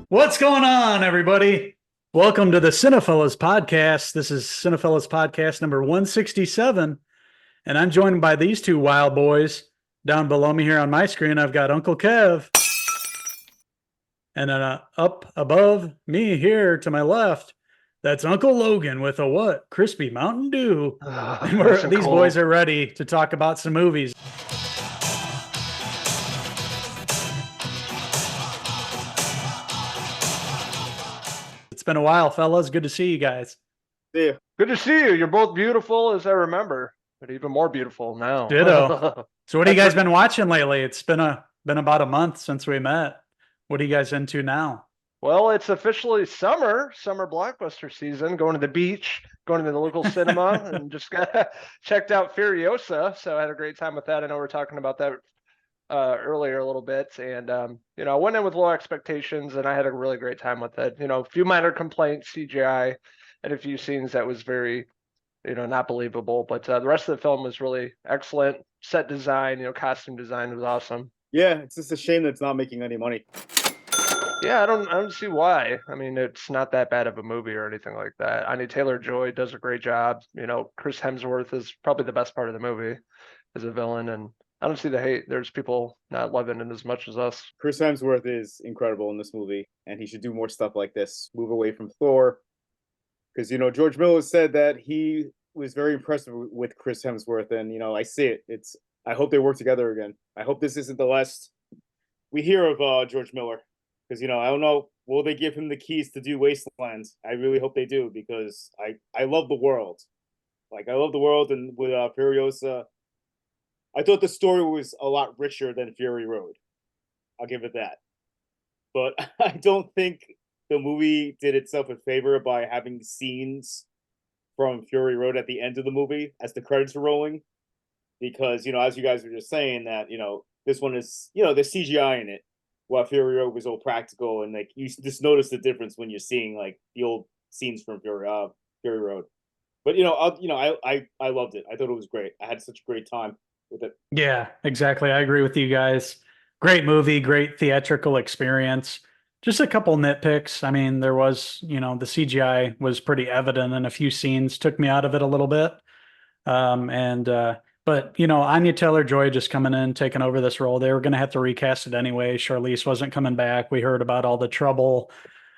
What's going on, everybody? Welcome to the Cinephellas Podcast. This is Cinephellas Podcast number 167, and I'm joined by these two wild boys. Down below me here on my screen, I've got Uncle Kev. And then up above me here to my left, that's Uncle Logan with a what? Crispy Mountain Dew. And these boys are ready to talk about some movies. It's been a while, fellas. Good to see you guys. Yeah. Good to see you. You're both beautiful as I remember, but even more beautiful now. Ditto. So what have you guys been watching lately? It's been about a month since we met. What are you guys into now? Well, it's officially summer blockbuster season. Going to the beach, going to the local cinema, and just checked out Furiosa. So I had a great time with that. I know we're talking about that earlier a little bit, and I went in with low expectations, and I had a really great time with it. A few minor complaints, CGI, and a few scenes that was very, not believable. But the rest of the film was really excellent. Set design, costume design was awesome. Yeah, it's just a shame that it's not making any money. Yeah, I don't see why. I mean, it's not that bad of a movie or anything like that. Anya Taylor-Joy does a great job. Chris Hemsworth is probably the best part of the movie as a villain, and I don't see the hate. There's people not loving it as much as us. Chris Hemsworth is incredible in this movie, and he should do more stuff like this. Move away from Thor. Because, George Miller said that he was very impressed with Chris Hemsworth, and, I see it. I hope they work together again. I hope this isn't the last we hear of George Miller. Because, I don't know, will they give him the keys to do Wasteland? I really hope they do, because I love the world. I love the world, and with Furiosa, I thought the story was a lot richer than Fury Road. I'll give it that. But I don't think the movie did itself a favor by having scenes from Fury Road at the end of the movie as the credits are rolling. Because, as you guys were just saying, that, this one is, there's CGI in it, while Fury Road was all practical. And, you just notice the difference when you're seeing, the old scenes from Fury Road. But, I loved it. I thought it was great. I had such a great time with it. Yeah, exactly. I agree with you guys. Great movie, great theatrical experience. Just a couple nitpicks. I mean, there was, the CGI was pretty evident in a few scenes, took me out of it a little bit. But Anya Taylor-Joy just coming in, taking over this role. They were going to have to recast it anyway. Charlize wasn't coming back. We heard about all the trouble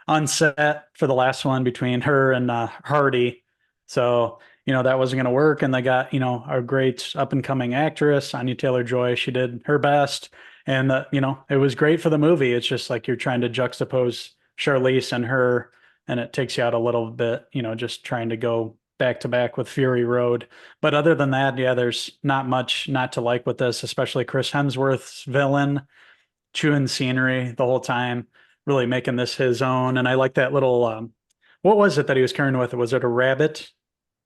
on set for the last one between her and Hardy. So, that wasn't going to work. And they got, a great up and coming actress, Anya Taylor-Joy. She did her best. And, it was great for the movie. It's just like you're trying to juxtapose Charlize and her, and it takes you out a little bit, just trying to go back to back with Fury Road. But other than that, yeah, there's not much not to like with this, especially Chris Hemsworth's villain, chewing scenery the whole time, really making this his own. And I like that little, what was it that he was carrying with it? Was it a rabbit?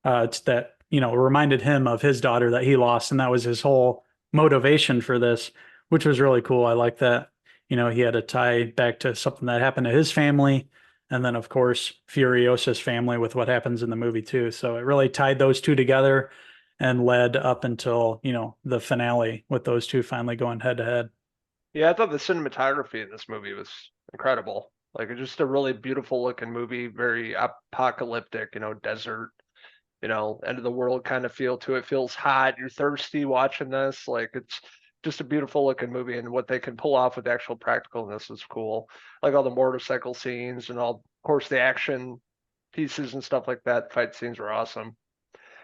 That, reminded him of his daughter that he lost. And that was his whole motivation for this, which was really cool. I like that, he had a tie back to something that happened to his family. And then, of course, Furiosa's family with what happens in the movie, too. So it really tied those two together and led up until, the finale with those two finally going head to head. Yeah, I thought the cinematography in this movie was incredible. It's just a really beautiful looking movie, very apocalyptic, desert, end of the world kind of feel to it. Feels hot. You're thirsty watching this. It's just a beautiful looking movie, and what they can pull off with actual practicalness is cool. All the motorcycle scenes and all, of course, the action pieces and stuff like that. Fight scenes were awesome.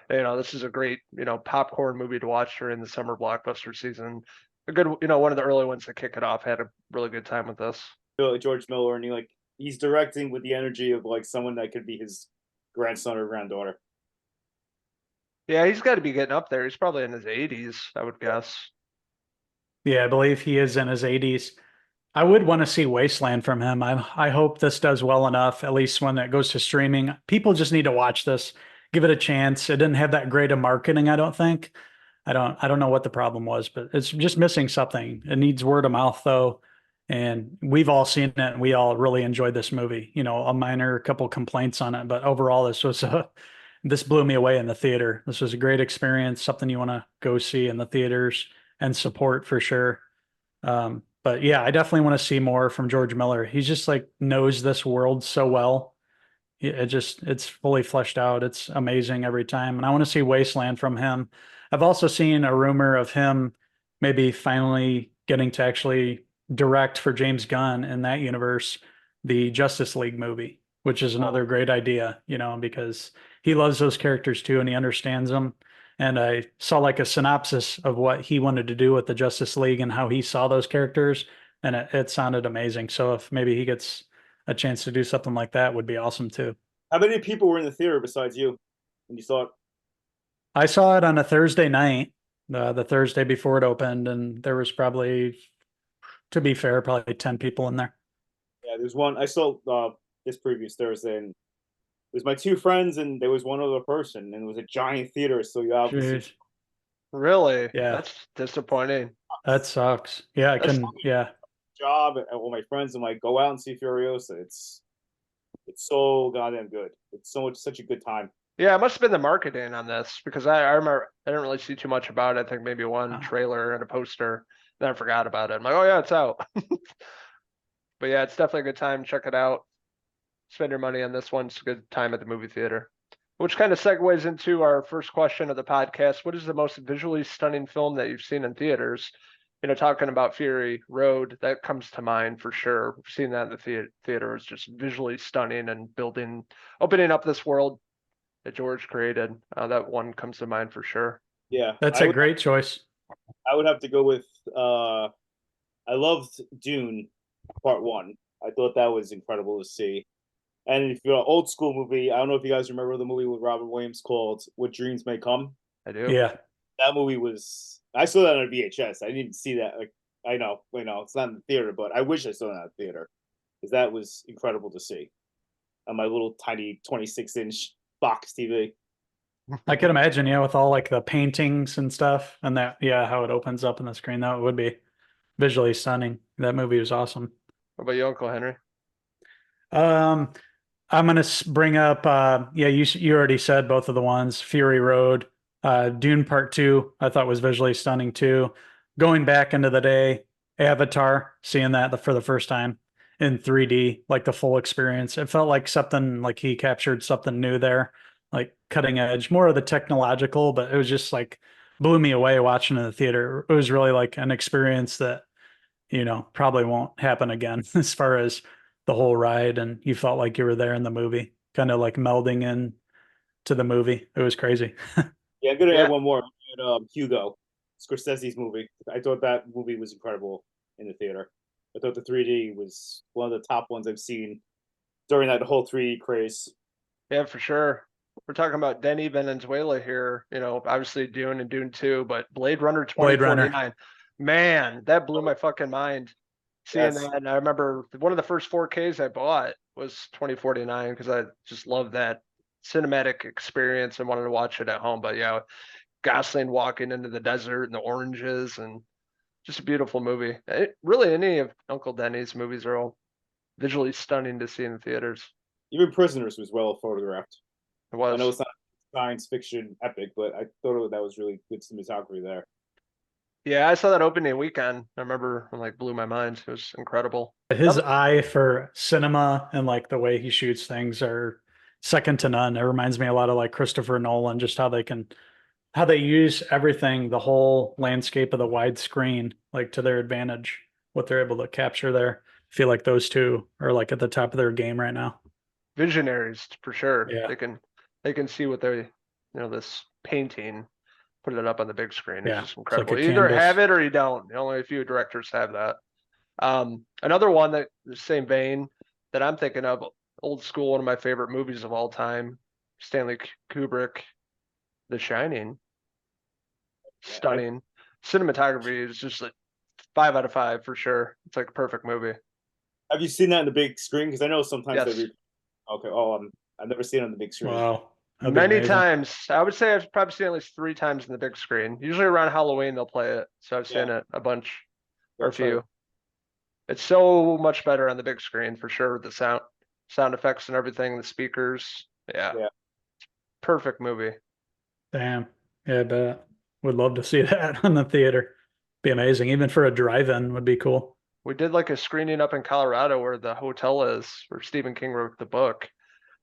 This is a great, popcorn movie to watch during the summer blockbuster season. A good, one of the early ones to kick it off. Had a really good time with this. George Miller, and he's directing with the energy of someone that could be his grandson or granddaughter. Yeah, he's got to be getting up there. He's probably in his 80s, I would guess. Yeah, I believe he is in his 80s. I would want to see Wasteland from him. I hope this does well enough, at least when it goes to streaming. People just need to watch this, give it a chance. It didn't have that great of marketing, I don't think. I don't know what the problem was, but it's just missing something. It needs word of mouth, though. And we've all seen it, and we all really enjoyed this movie. A couple complaints on it, but overall, this blew me away in the theater. This was a great experience, something you want to go see in the theaters and support for sure. But But yeah, I definitely want to see more from George Miller. He's just like knows this world so well. It's fully fleshed out. It's amazing every time. And I want to see Wasteland from him. I've also seen a rumor of him maybe finally getting to actually direct for James Gunn in that universe, the Justice League movie, which is another great idea, because he loves those characters too and he understands them. And I saw like a synopsis of what he wanted to do with the Justice League and how he saw those characters, and it sounded amazing. So if maybe he gets a chance to do something like that, would be awesome too. How many people were in the theater besides you when you saw it? I saw it on a Thursday night, the Thursday before it opened, and there was probably, to be fair, probably 10 people in there. Yeah, there's one I saw this previous Thursday, and it was my two friends, and there was one other person, and it was a giant theater, so you obviously Jeez. Really? Yeah. That's disappointing. That sucks. Yeah, yeah. job and all my friends. I'm like, go out and see Furiosa. It's so goddamn good. It's such a good time. Yeah, it must have been the marketing on this because I remember I didn't really see too much about it. I think maybe one trailer and a poster. Then I forgot about it. I'm like, oh yeah, it's out. But yeah, it's definitely a good time. Check it out. Spend your money on this one. It's a good time at the movie theater. Which kind of segues into our first question of the podcast. What is the most visually stunning film that you've seen in theaters? Talking about Fury Road, that comes to mind for sure. We've seen that in the theater. It's just visually stunning and opening up this world that George created. That one comes to mind for sure. Yeah, That's a great choice. I would have to go with. I loved Dune Part 1. I thought that was incredible to see. And if you're an old school movie, I don't know if you guys remember the movie with Robin Williams called "What Dreams May Come." I do. Yeah. That movie was. I saw that on a VHS. I didn't even see that. Like, I know, it's not in the theater, but I wish I saw that in the theater because that was incredible to see on my little tiny 26-inch box TV. I could imagine, with all like the paintings and stuff and that, how it opens up on the screen. That would be visually stunning. That movie was awesome. What about you, Uncle Henry? I'm going to bring up, you already said both of the ones, Fury Road, Dune Part 2, I thought was visually stunning too. Going back into the day, Avatar, seeing that for the first time in 3D, like the full experience. It felt like something like he captured something new there, like cutting edge, more of the technological, but it was just like blew me away watching in the theater. It was really like an experience that, probably won't happen again as far as the whole ride. And you felt like you were there in the movie, kind of like melding in to the movie. It was crazy. Yeah, I'm gonna add one more. Hugo, Scorsese's movie. I thought that movie was incredible in the theater. I thought the 3D was one of the top ones I've seen during that whole 3D craze. Yeah, for sure. We're talking about Denny Venezuela here. Obviously Dune and Dune 2, but Blade Runner 2049. Man, that blew my fucking mind. Seeing that, and I remember one of the first 4Ks I bought was 2049 because I just loved that cinematic experience and wanted to watch it at home. But yeah, Gosling walking into the desert and the oranges and just a beautiful movie. Really, any of Uncle Denny's movies are all visually stunning to see in the theaters. Even Prisoners was well photographed. It was. I know it's not science fiction epic, but I thought that was really good cinematography there. Yeah, I saw that opening weekend. I remember blew my mind. It was incredible. His eye for cinema and like the way he shoots things are second to none. It reminds me a lot of like Christopher Nolan, just how they use everything, the whole landscape of the widescreen, like to their advantage, what they're able to capture there. I feel like those two are like at the top of their game right now. Visionaries for sure. Yeah. They can see what they, this painting, put it up on the big screen. It's just incredible. Like you either have it or you don't. Only a few directors have that. Another one that the same vein that I'm thinking of, old school, one of my favorite movies of all time, Stanley Kubrick, The Shining. Stunning. Cinematography is just like 5 out of 5 for sure. It's like a perfect movie. Have you seen that in the big screen? Because I know sometimes Yes. Okay. Oh, I've never seen it on the big screen. Wow. Many times. I would say I've probably seen it at least 3 times in the big screen. Usually around Halloween they'll play it. So I've seen it a bunch or a few. It's so much better on the big screen for sure. The sound effects and everything, the speakers. Yeah. Perfect movie. Damn. Yeah, I bet. Would love to see that on the theater. Be amazing. Even for a drive-in would be cool. We did like a screening up in Colorado where the hotel is, where Stephen King wrote the book.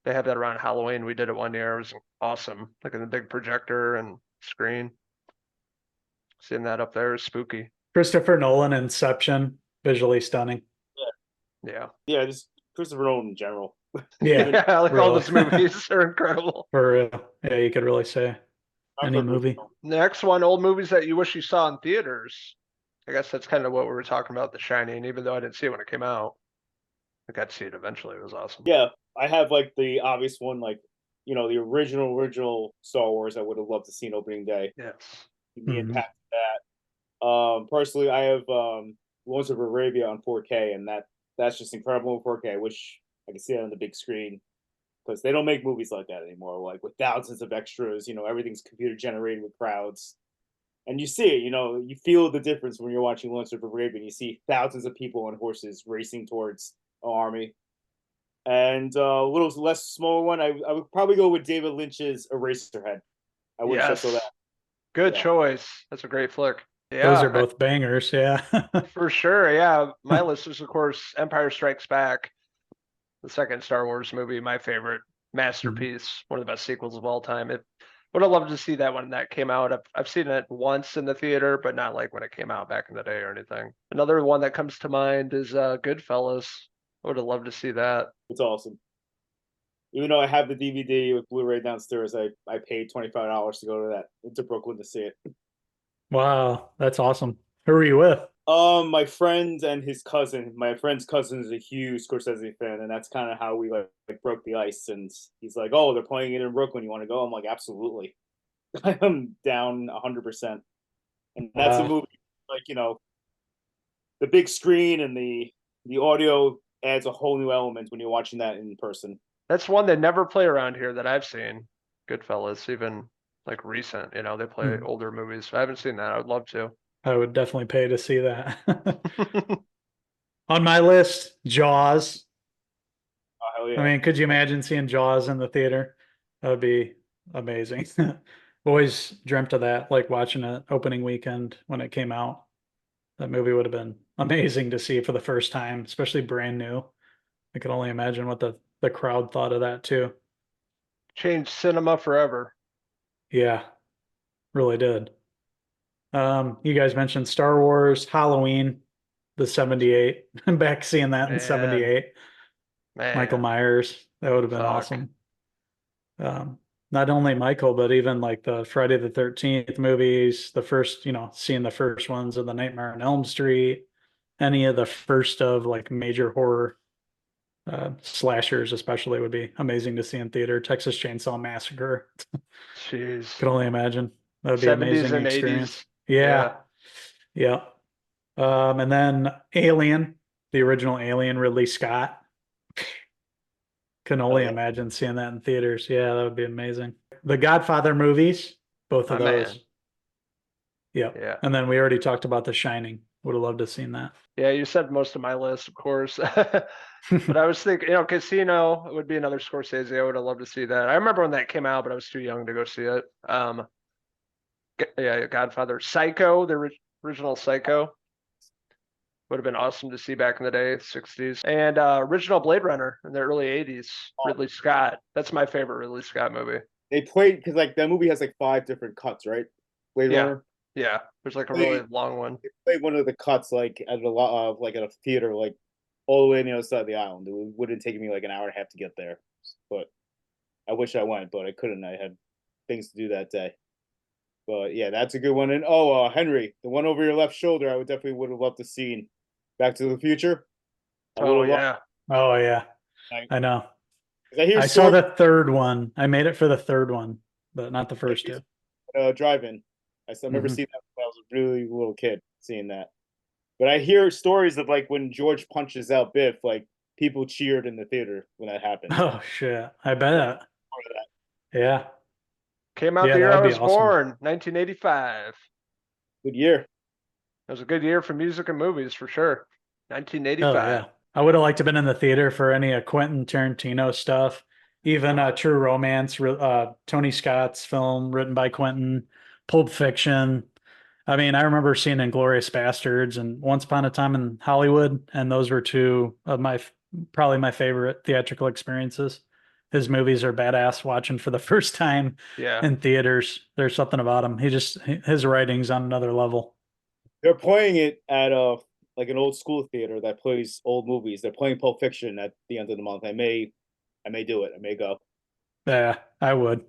They have that around Halloween. We did it one year. It was awesome. Like in the big projector and screen. Seeing that up there is spooky. Christopher Nolan, Inception, visually stunning. Yeah. Yeah, just Christopher Nolan in general. Yeah, Yeah, like all really. those movies are incredible. For real. Yeah, you could really say any movie. Next one, old movies that you wish you saw in theaters. I guess that's kind of what we were talking about, The Shining, even though I didn't see it when it came out. I got to see it eventually. It was awesome. Yeah, I have like the obvious one, like the original Star Wars. I would have loved to see opening day. Yes. The impact of that. Personally, I have Lawrence of Arabia on 4K, and that's just incredible in 4K. I wish I could see that on the big screen because they don't make movies like that anymore. Like with thousands of extras, everything's computer generated with crowds, and you see it. You feel the difference when you're watching Lawrence of Arabia. And you see thousands of people on horses racing towards an army. And a little less small one, I would probably go with David Lynch's Eraserhead. I wish I saw that. Good Yeah. choice. That's a great flick. Yeah, Those are both bangers. Yeah. for sure. Yeah, my list is of course Empire Strikes Back, the second Star Wars movie, my favorite masterpiece, one of the best sequels of all time. It would have loved to see that when that came out. I've seen it once in the theater, but not like when it came out back in the day or anything. Another one that comes to mind is Goodfellas. I would have loved to see that. It's awesome. Even though I have the DVD with Blu-ray downstairs, I paid $25 to go to Brooklyn to see it. Wow, that's awesome. Who were you with? My friend and his cousin. My friend's cousin is a huge Scorsese fan, and that's kind of how we like broke the ice. And he's like, "Oh, they're playing it in Brooklyn. You want to go?" I'm like, "Absolutely." I'm down 100%. And that's a Wow. movie like the big screen and the audio adds a whole new element when you're watching that in person. That's one they never play around here that I've seen. Goodfellas, even like recent, they play older movies. I haven't seen that. I would love to. I would definitely pay to see that. On my list, Jaws. Oh, hell yeah. I mean, could you imagine seeing Jaws in the theater? That would be amazing. Always dreamt of that, like watching it opening weekend when it came out. That movie would have been amazing to see for the first time, especially brand new. I can only imagine what the crowd thought of that too. Changed cinema forever. Yeah, really did. You guys mentioned Star Wars, Halloween, the 78. I'm back seeing that in Man. 78. Man. Michael Myers. That would have been awesome. Not only Michael, but even like the Friday the 13th movies, the first, seeing the first ones of the Nightmare on Elm Street, any of the first of like major horror slashers especially would be amazing to see in theater. Texas Chainsaw Massacre. Jeez. Could only imagine. That would be 70s an amazing and experience. 80s. Yeah. And then Alien, the original Alien, Ridley Scott. Can only imagine seeing that in theaters. Yeah, that would be amazing. The Godfather movies, both of those. Man. Yeah. And then we already talked about The Shining. Would have loved to have seen that. Yeah, you said most of my list, of course. But I was thinking, Casino would be another Scorsese. I would have loved to see that. I remember when that came out, but I was too young to go see it. Godfather. Psycho, the original Psycho. Would have been awesome to see back in the day, 60s. And original Blade Runner in the early 80s, Ridley Scott. That's my favorite Ridley Scott movie. They played, because like that movie has like 5 different cuts, right? Blade Runner. Yeah, there's like a really long one. They played one of the cuts like at a theater, like all the way on the other side of the island. It wouldn't take me like an hour and a half to get there. But I wish I went, but I couldn't. I had things to do that day. But yeah, that's a good one. And Henry, the one over your left shoulder, I would have loved to see Back to the Future. Oh yeah. Oh yeah. I know. I saw the third one. I made it for the third one, but not the first two. Drive-in. I remember seeing that when I was a really little kid, seeing that. But I hear stories of like when George punches out Biff, like people cheered in the theater when that happened. Oh shit! I bet. Yeah. Came out the year I was born, 1985. Good year. It was a good year for music and movies for sure. 1985. Oh, yeah. I would have liked to have been in the theater for any Quentin Tarantino stuff, even True Romance, Tony Scott's film written by Quentin, Pulp Fiction, I mean, I remember seeing Inglourious Bastards and Once Upon a Time in Hollywood, and those were two of my probably my favorite theatrical experiences. His movies are badass watching for the first time Yeah. in theaters. There's something about him. His writing's on another level. They're playing it at like an old school theater that plays old movies. They're playing Pulp Fiction at the end of the month. I may do it. I may go. Yeah, I would.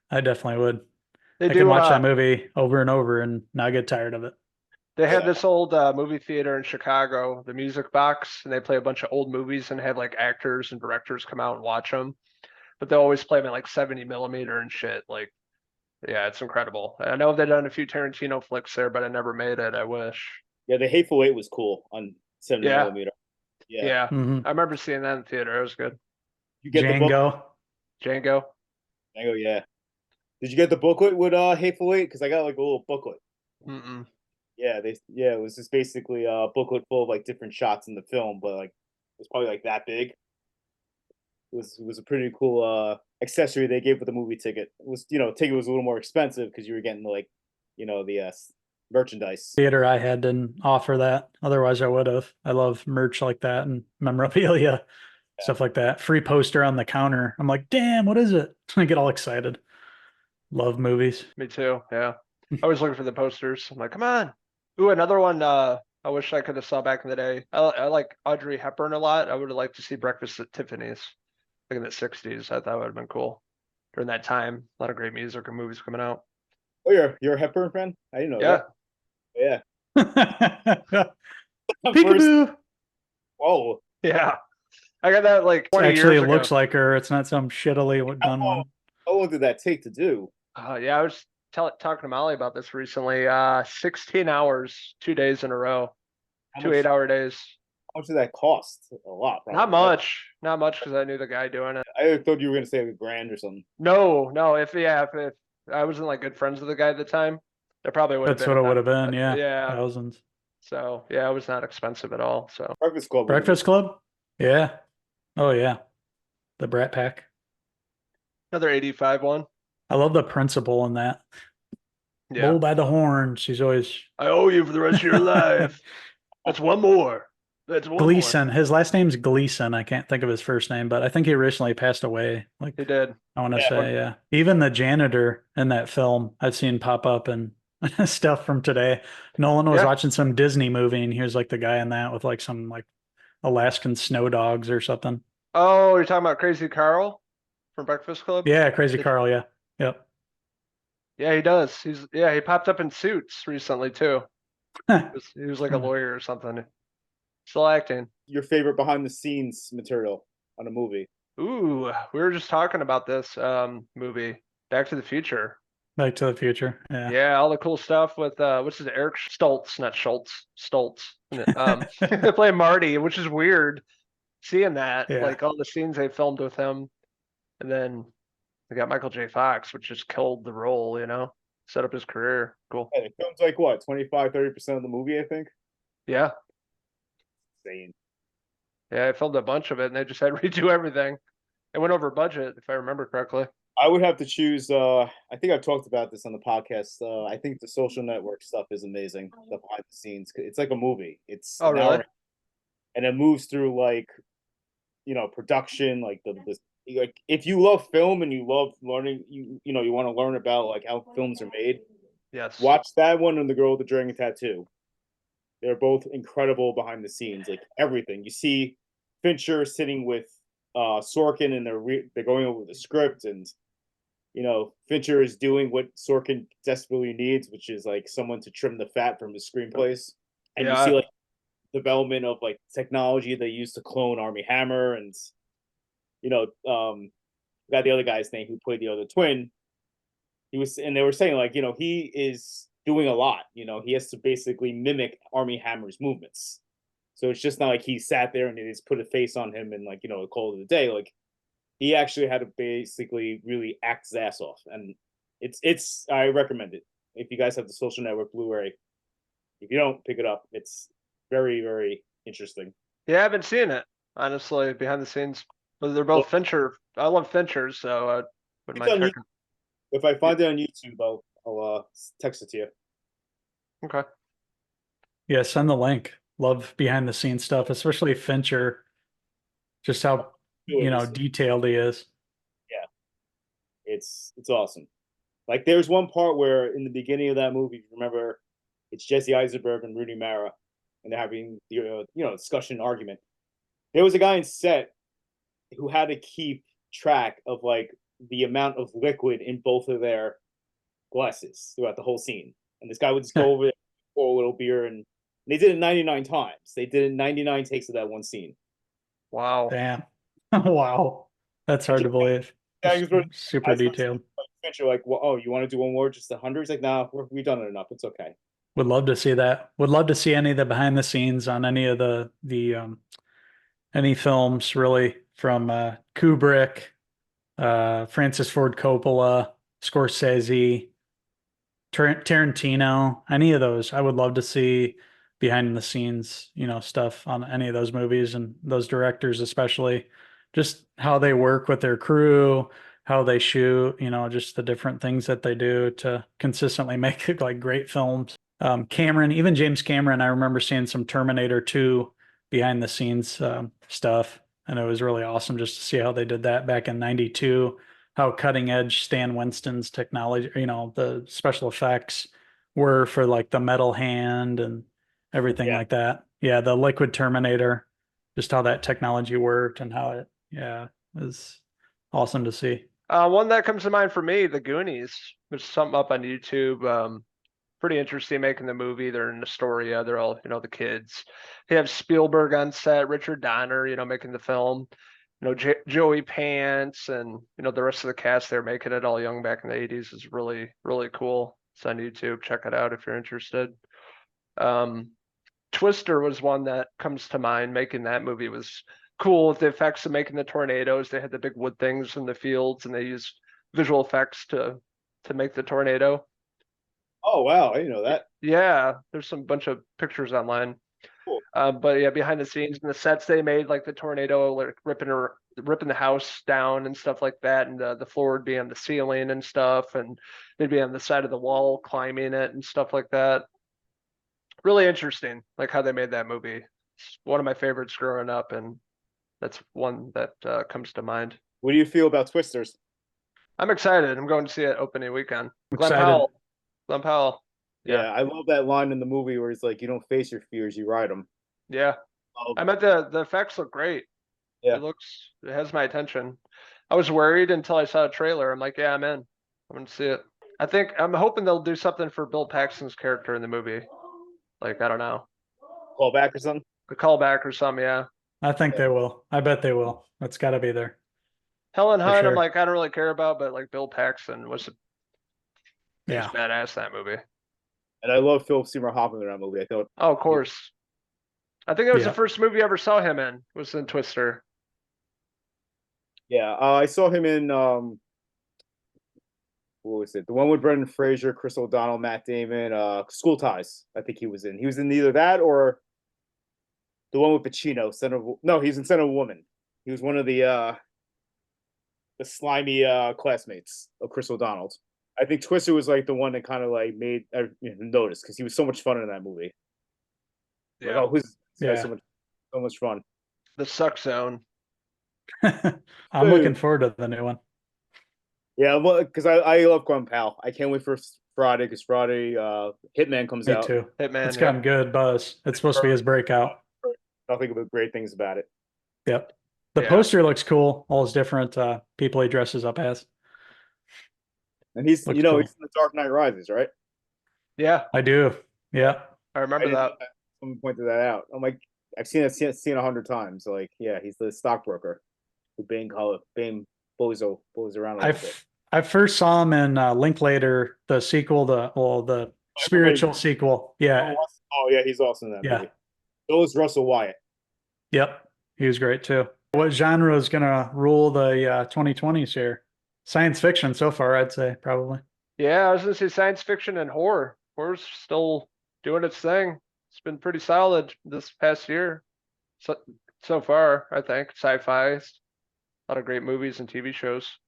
I definitely would. They I can do watch that movie over and over and not get tired of it. they have Yeah. this old movie theater in Chicago, the Music Box, and they play a bunch of old movies and have like actors and directors come out and watch them. But they always play them in like 70 millimeter and shit. Like, yeah, it's incredible. I know they've done a few Tarantino flicks there, but I never made it. I wish. Yeah, the Hateful Eight was cool on 70 Yeah. millimeter. Yeah. Yeah. Mhm. I remember seeing that in theater. It was good. You get the book. Django. Django. Django, yeah. Did you get the booklet with Hateful Eight? Because I got like a little booklet. Mm-mm. Yeah, it was just basically a booklet full of like different shots in the film, but like it was probably like that big. It was a pretty cool accessory they gave with the movie ticket. It was ticket was a little more expensive because you were getting like the merchandise. Theater I had didn't offer that. Otherwise, I would have. I love merch like that and memorabilia, stuff like that. Free poster on the counter. I'm like, damn, what is it? I get all excited. Love movies. Me too. Yeah. I was looking for the posters. I'm like, come on. Ooh, another one. I wish I could have saw back in the day. I like Audrey Hepburn a lot. I would have liked to see Breakfast at Tiffany's, like in the '60s. I thought would have been cool during that time. A lot of great music and movies coming out. Oh, you're a Hepburn fan? I didn't know Yeah. that. Yeah. First, Peekaboo. whoa. Yeah. I got that like 20 Actually, years it ago. looks like her. It's not some shittily done one. How long did that take to do? Yeah, I was talking to Molly about this recently. 16 hours, 2 days in a row, How two much, 8-hour days. how much did that cost? A lot, probably. Not much, not much because I knew the guy doing it. I thought you were gonna say like $1,000 or something. No. If I wasn't like good friends with the guy at the time, there probably would have That's been. what it would have been. Yeah. Yeah. Thousands. So yeah, it was not expensive at all. So Breakfast Club. Breakfast Club? Yeah. Oh, yeah. The Brat Pack. another 85 one. I love the principal in that. Yeah. Bull by the horn. She's always I owe you for the rest of your life. That's one more. That's one Gleason. His last name's Gleason. I can't think of his first name, but I think he recently passed away. Like He did. I want to Yeah. say, yeah. Even the janitor in that film I've seen pop up and stuff from today. Nolan was Yeah. watching some Disney movie and he was like the guy in that with like some like Alaskan snow dogs or something. Oh, you're talking about Crazy Carl from Breakfast Club? Yeah, Crazy Carl. Yeah. Yep. Yeah, he does. He popped up in Suits recently too. He was like a lawyer or something. Still acting. Your favorite behind the scenes material on a movie? Ooh, we were just talking about this movie, Back to the Future. Back to the Future. Yeah. Yeah, all the cool stuff with what's his Eric Stoltz, not Schultz, Stoltz. Playing Marty, which is weird seeing that. Yeah. Like all the scenes they filmed with him. And then they got Michael J. Fox, which just killed the role, set up his career. Cool. Yeah, the film's like what, 25-30% of the movie, I think. Yeah. Insane. Yeah, I filmed a bunch of it and they just had to redo everything. It went over budget, if I remember correctly. I would have to choose. I think I've talked about this on the podcast. I think the Social Network stuff is amazing. The behind the scenes, it's like a movie. It's Oh, an really? hour, and it moves through like production, like like if you love film and you love learning, you want to learn about like how films are made. Yes. Watch that one and The Girl with the Dragon Tattoo. They're both incredible behind the scenes, like everything. You see Fincher sitting with Sorkin, and they're going over the script, and Fincher is doing what Sorkin desperately needs, which is like someone to trim the fat from his screenplays. And Yeah. you see like development of like technology they used to clone Army Hammer, and got the other guy's name who played the other twin. And they were saying like, he is doing a lot. He has to basically mimic Army Hammer's movements. So it's just not like he sat there and they just put a face on him and like, call it a day. Like he actually had to basically really act his ass off. And I recommend it. If you guys have the Social Network Blu-ray, if you don't, pick it up. It's very, very interesting. Yeah, I haven't seen it, honestly, behind the scenes. But they're both Fincher. I love Fincher, so I wouldn't It's mind on checking. If I find it on YouTube, I'll text it to you. Okay. Yeah, send the link. Love behind the scenes stuff, especially Fincher, just how, detailed he is. Yeah, it's awesome. Like there's one part where in the beginning of that movie, if you remember, it's Jesse Eisenberg and Rooney Mara, and they're having the discussion argument. There was a guy in set who had to keep track of like the amount of liquid in both of their glasses throughout the whole scene. And this guy would just go over there, pour a little beer, and they did it 99 times. They did it 99 takes of that one scene. Wow. Damn. Wow. That's hard to believe. Yeah, Super detailed. Fincher like, well, oh, you want to do one more, just 100? He's like, nah, we've done it enough. It's okay. Would love to see that. Would love to see any of the behind the scenes on any of the any films really from Kubrick, Francis Ford Coppola, Scorsese, Tarantino, any of those. I would love to see behind the scenes, stuff on any of those movies and those directors, especially just how they work with their crew, how they shoot, just the different things that they do to consistently make like great films. Cameron, even James Cameron, I remember seeing some Terminator 2 behind the scenes stuff. And it was really awesome just to see how they did that back in 92, how cutting edge Stan Winston's technology, the special effects were for like the metal hand and everything like that. Yeah, the liquid Terminator, just how that technology worked and how it was awesome to see. One that comes to mind for me, The Goonies, which is something up on YouTube. Pretty interesting making the movie. They're in Astoria. They're all, the kids. They have Spielberg on set, Richard Donner, making the film. Joey Pants and, the rest of the cast, they're making it all young back in the 80s is really, really cool. It's on YouTube. Check it out if you're interested. Twister was one that comes to mind. Making that movie was cool with the effects of making the tornadoes. They had the big wood things in the fields and they used visual effects to make the tornado. Oh wow, I didn't know that. Yeah, there's some bunch of pictures online. Cool. But yeah, behind the scenes and the sets they made, like the tornado, like ripping the house down and stuff like that, and the floor would be on the ceiling and stuff, and they'd be on the side of the wall climbing it and stuff like that. Really interesting, like how they made that movie. It's one of my favorites growing up, and that's one that comes to mind. What do you feel about Twisters? I'm excited. I'm going to see it opening weekend. Glenn Excited. Powell. Glenn Powell. Yeah, I love that line in the movie where he's like, "You don't face your fears, you ride them." Yeah. I meant the effects look great. Yeah. It has my attention. I was worried until I saw a trailer. I'm like, yeah, I'm in. I'm going to see it. I'm hoping they'll do something for Bill Paxton's character in the movie. Like, I don't know. Call back or something? A callback or something, yeah. I think they will. I bet they will. That's got to be there. Helen Hunt, sure. I'm like, I don't really care about, but like Bill Paxton was Yeah. badass in that movie. And I love Philip Seymour Hoffman in that movie. I thought. Oh, of course. I think that was Yeah. the first movie I ever saw him in, was in Twister. Yeah, I saw him in what was it? The one with Brendan Fraser, Chris O'Donnell, Matt Damon, School Ties. I think he was in. He was in either that or the one with Pacino. He's in Son of a Woman. He was one of the slimy classmates of Chris O'Donnell. I think Twister was like the one that kind of like made notice because he was so much fun in that movie. Yeah. Like, oh, this guy's Yeah. so much fun. The Suck Zone. I'm looking forward to the new one. Yeah, well, because I love Glenn Powell. I can't wait for Friday because Friday Hitman comes Me out. too. Hitman. It's gotten good buzz. It's supposed to be his breakout. Nothing but great things about it. Yep. The Yeah. poster looks cool. All his different people he dresses up as. And he's Looks he's cool. in the Dark Knight Rises, right? Yeah, I do. Yeah. I remember that. Someone pointed that out. I'm like, I've seen it 100 times. Like, yeah, he's the stockbroker who Bane bullies around a little bit. I first saw him in Linklater, the sequel, the spiritual sequel. Yeah. Oh yeah, he's awesome in that Yeah. movie. So is Russell Wyatt. Yep. He was great too. What genre is going to rule the 2020s here? Science fiction so far, I'd say, probably. Yeah, I was gonna say science fiction and horror. Horror's still doing its thing. It's been pretty solid this past year. So far, I think. Sci-fi, a lot of great movies and TV shows.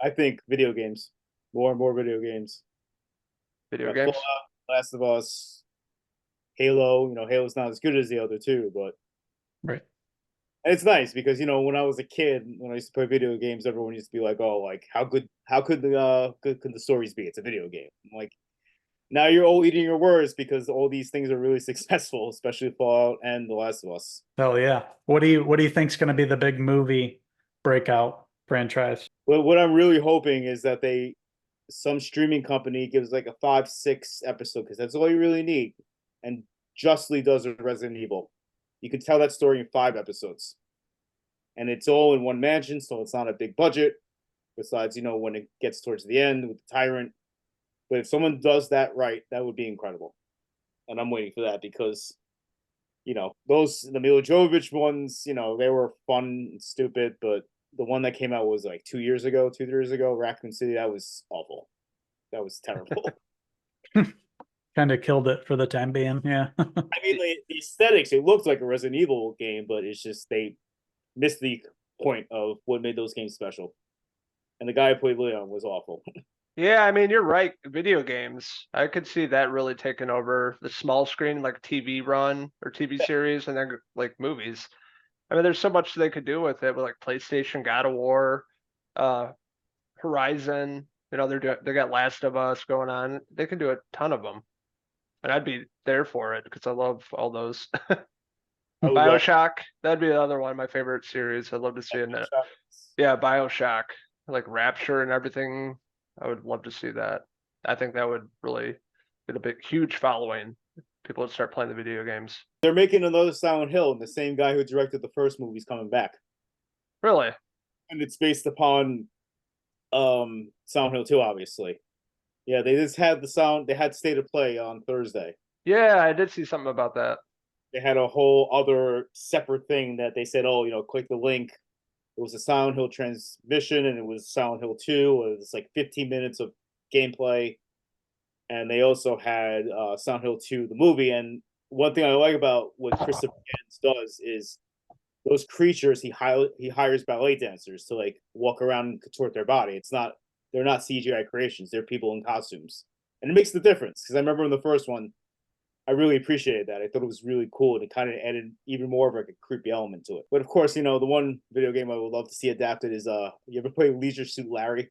I think video games. More and more video games. Video Yeah, games. Fallout, Last of Us, Halo. Halo's not as good as the other two, but Right. and it's nice because when I was a kid, when I used to play video games, everyone used to be like, "Oh, like how could the stories be? It's a video game." I'm like, now you're all eating your words because all these things are really successful, especially Fallout and The Last of Us. Hell yeah. What do you think's going to be the big movie breakout franchise? Well, what I'm really hoping is that some streaming company gives like a 5, 6 episode because that's all you really need, and justly does a Resident Evil. You can tell that story in 5 episodes, and it's all in one mansion, so it's not a big budget. Besides, when it gets towards the end with the tyrant. But if someone does that right, that would be incredible. And I'm waiting for that because, the Mila Jovovich ones, they were fun and stupid, but the one that came out was like 2 years ago, 2 years ago, Raccoon City, that was awful. That was terrible. Kind of killed it for the time being. Yeah. I mean, like, the aesthetics, it looked like a Resident Evil game, but it's just they missed the point of what made those games special. And the guy who played Leon was awful. Yeah, I mean, you're right. Video games, I could see that really taking over the small screen, like TV run or TV series, and then like movies. I mean, there's so much they could do with it, with like PlayStation, God of War, uh, Horizon. They got Last of Us going on. They can do a ton of them, and I'd be there for it because I love all those. BioShock, that'd be the other one, my favorite series. I'd love to see in that. Yeah, BioShock, like Rapture and everything. I would love to see that. I think that would really get a huge following. People would start playing the video games. They're making another Silent Hill, and the same guy who directed the first movie's coming back. Really? And it's based upon Silent Hill 2, obviously. Yeah, they just had they had State of Play on Thursday. Yeah, I did see something about that. They had a whole other separate thing that they said, click the link. It was a Silent Hill transmission, and it was Silent Hill 2. It was like 15 minutes of gameplay. And they also had Silent Hill 2, the movie. And one thing I like about what Christopher Gans does is those creatures, he hires ballet dancers to like walk around and contort their body. They're not CGI creations. They're people in costumes. And it makes the difference. Because I remember in the first one, I really appreciated that. I thought it was really cool, and it kind of added even more of like a creepy element to it. But of course, the one video game I would love to see adapted is you ever play Leisure Suit Larry?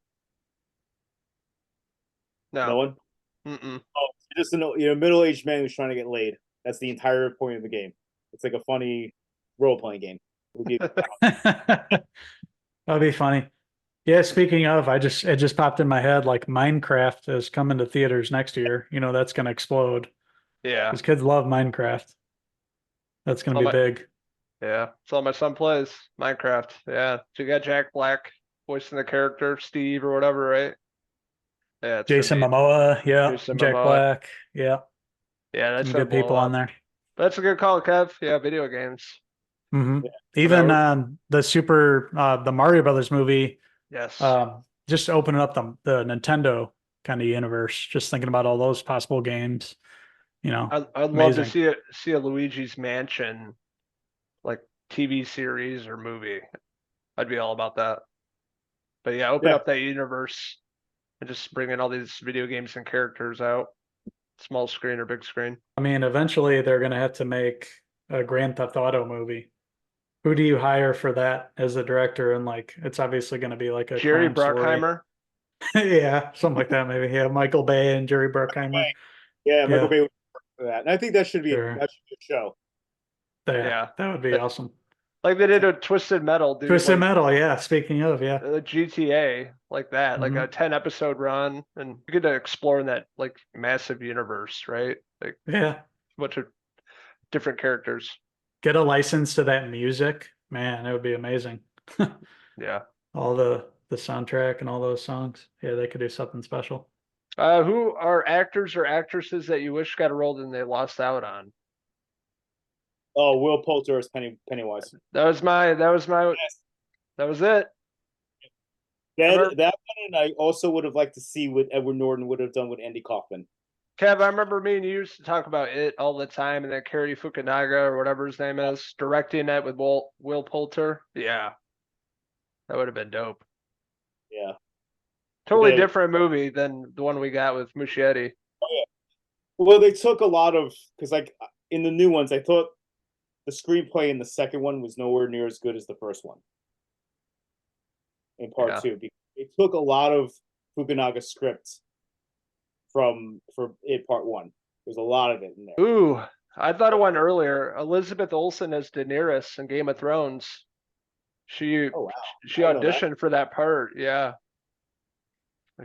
No. No one? Mm-mm. Oh, just a middle-aged man who's trying to get laid. That's the entire point of the game. It's like a funny role-playing game. That'd be funny. Yeah, speaking of, it just popped in my head like Minecraft is coming to theaters next year. That's going to explode. Yeah. Because kids love Minecraft. That's going to be big. Yeah. That's all my son plays. Minecraft. Yeah. So you got Jack Black voicing the character, Steve or whatever, right? Yeah. Jason Momoa. Yeah. Jason Jack Momoa. Black. Yeah. Yeah. That's some good people on there. But that's a good call, Kev. Yeah. Video games. Mm-hmm. Yeah. Even the Mario Brothers movie. Yes. Just opening up the Nintendo kind of universe. Just thinking about all those possible games. I'd love to see a Luigi's Mansion like TV series or movie. I'd be all about that. But yeah, open up that universe and just bring in all these video games and characters out, small screen or big screen. I mean, eventually they're going to have to make a Grand Theft Auto movie. Who do you hire for that as a director? And like, it's obviously going to be like a Jerry Bruckheimer. Yeah, something like that maybe. Yeah, Michael Bay and Jerry Bruckheimer. Yeah, Michael Bay would work for that, and I think that should be a show. Yeah, that would be awesome. Like they did a Twisted Metal, dude. Twisted Metal, yeah. Speaking of, yeah, GTA, like that, like a 10-episode run, and you get to explore in that like massive universe, right? Like a bunch of different characters. Get a license to that music, man. It would be amazing. Yeah, all the soundtrack and all those songs. Yeah, they could do something special. Who are actors or actresses that you wish got a role and they lost out on? Oh, Will Poulter as Pennywise. That was it. That one, and I also would have liked to see what Edward Norton would have done with Andy Kaufman. Kev, I remember me and you used to talk about it all the time, and then Cary Fukunaga or whatever his name is directing it with Will Poulter. Yeah, that would have been dope. Yeah, totally different movie than the one we got with Muschietti. Oh yeah. Well, they took a lot of because like in the new ones, I thought the screenplay in the second one was nowhere near as good as the first one. In part Yeah. two, because it took a lot of Fukunaga's script for it part one. There's a lot of it in there. Ooh, I thought of one earlier. Elizabeth Olsen as Daenerys in Game of Thrones. She Oh wow, she I didn't know that. auditioned for that part. Yeah,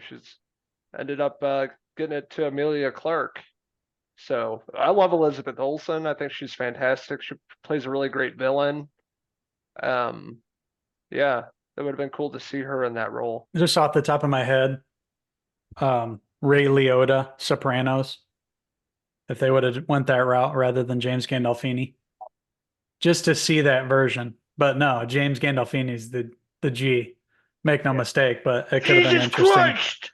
she's ended up getting it to Amelia Clark. So I love Elizabeth Olsen. I think she's fantastic. She plays a really great villain. Um, yeah, it would have been cool to see her in that role. Just off the top of my head, Ray Liotta, Sopranos. If they would have went that route rather than James Gandolfini, just to see that version. But no, James Gandolfini's the G. Make no mistake, but it could have been Jesus interesting. Christ!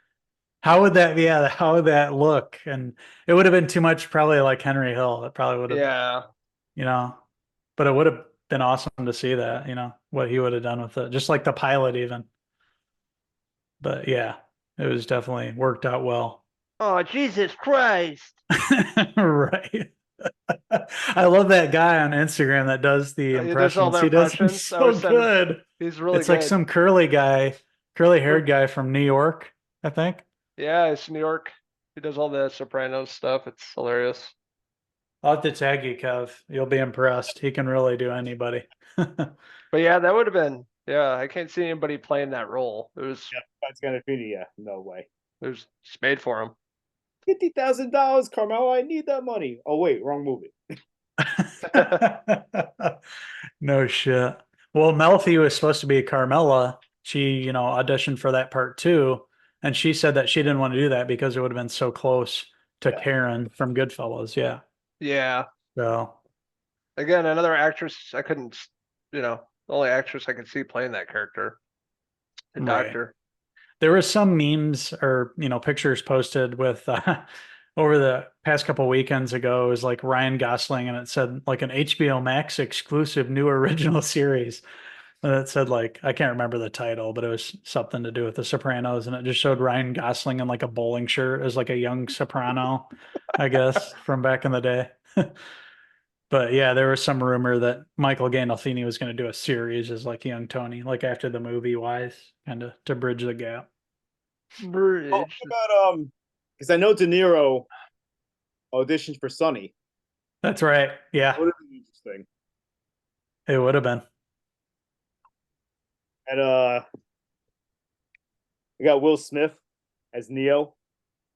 How would that be? Yeah, how would that look? And it would have been too much, probably like Henry Hill. It probably would have, Yeah, you know, but it would have been awesome to see that, what he would have done with it, just like the pilot even. But yeah, it was definitely worked out well. oh, Jesus Christ. Right. I love that guy on Instagram that does the He does all impressions. the He does them impressions. I so was sending, good. he's really It's like good. some curly haired guy from New York, I think. Yeah, it's New York. He does all the Sopranos stuff. It's hilarious. I'll have to tag you, Kev. You'll be impressed. He can really do anybody. But yeah, that would have been, yeah, I can't see anybody playing that role. Yeah, that's gonna be no way. It was it's made for him. $50,000, Carmelo. I need that money. Oh wait, wrong movie. No shit. Well, Melfi was supposed to be Carmela. She, auditioned for that part too. And she said that she didn't want to do that because it would have been so close to Yeah. Karen from Goodfellas. Yeah. Yeah. So Again, another actress I couldn't, the only actress I could see playing that character. The Right. doctor. there were some memes or, pictures posted with over the past couple weekends ago. It was like Ryan Gosling and it said like an HBO Max exclusive new original series. And it said like, I can't remember the title, but it was something to do with the Sopranos. And it just showed Ryan Gosling in like a bowling shirt as like a young soprano, I guess, from back in the day. But yeah, there was some rumor that Michael Gandolfini was going to do a series as like young Tony, like after the movie wise, kind of to bridge the gap. Oh, Bridge. what about because I know De Niro auditioned for Sonny. That's right. Yeah, Would have been interesting. it would have been. And we got Will Smith as Neo.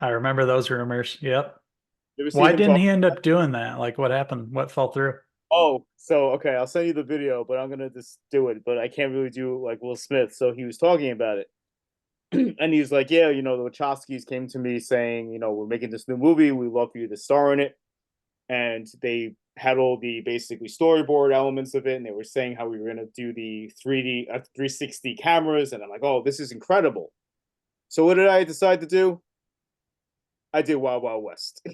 I remember those rumors. Yep. You ever see Why him didn't talk- he end up doing that? Like, what happened? What fell through? Oh, so okay, I'll send you the video, but I'm gonna just do it. But I can't really do like Will Smith. So he was talking about it. And he's like, yeah, the Wachowskis came to me saying, we're making this new movie. We love you to star in it. And they had all the basically storyboard elements of it. And they were saying how we were going to do the 360 cameras. And I'm like, oh, this is incredible. So what did I decide to do? I did Wild Wild West.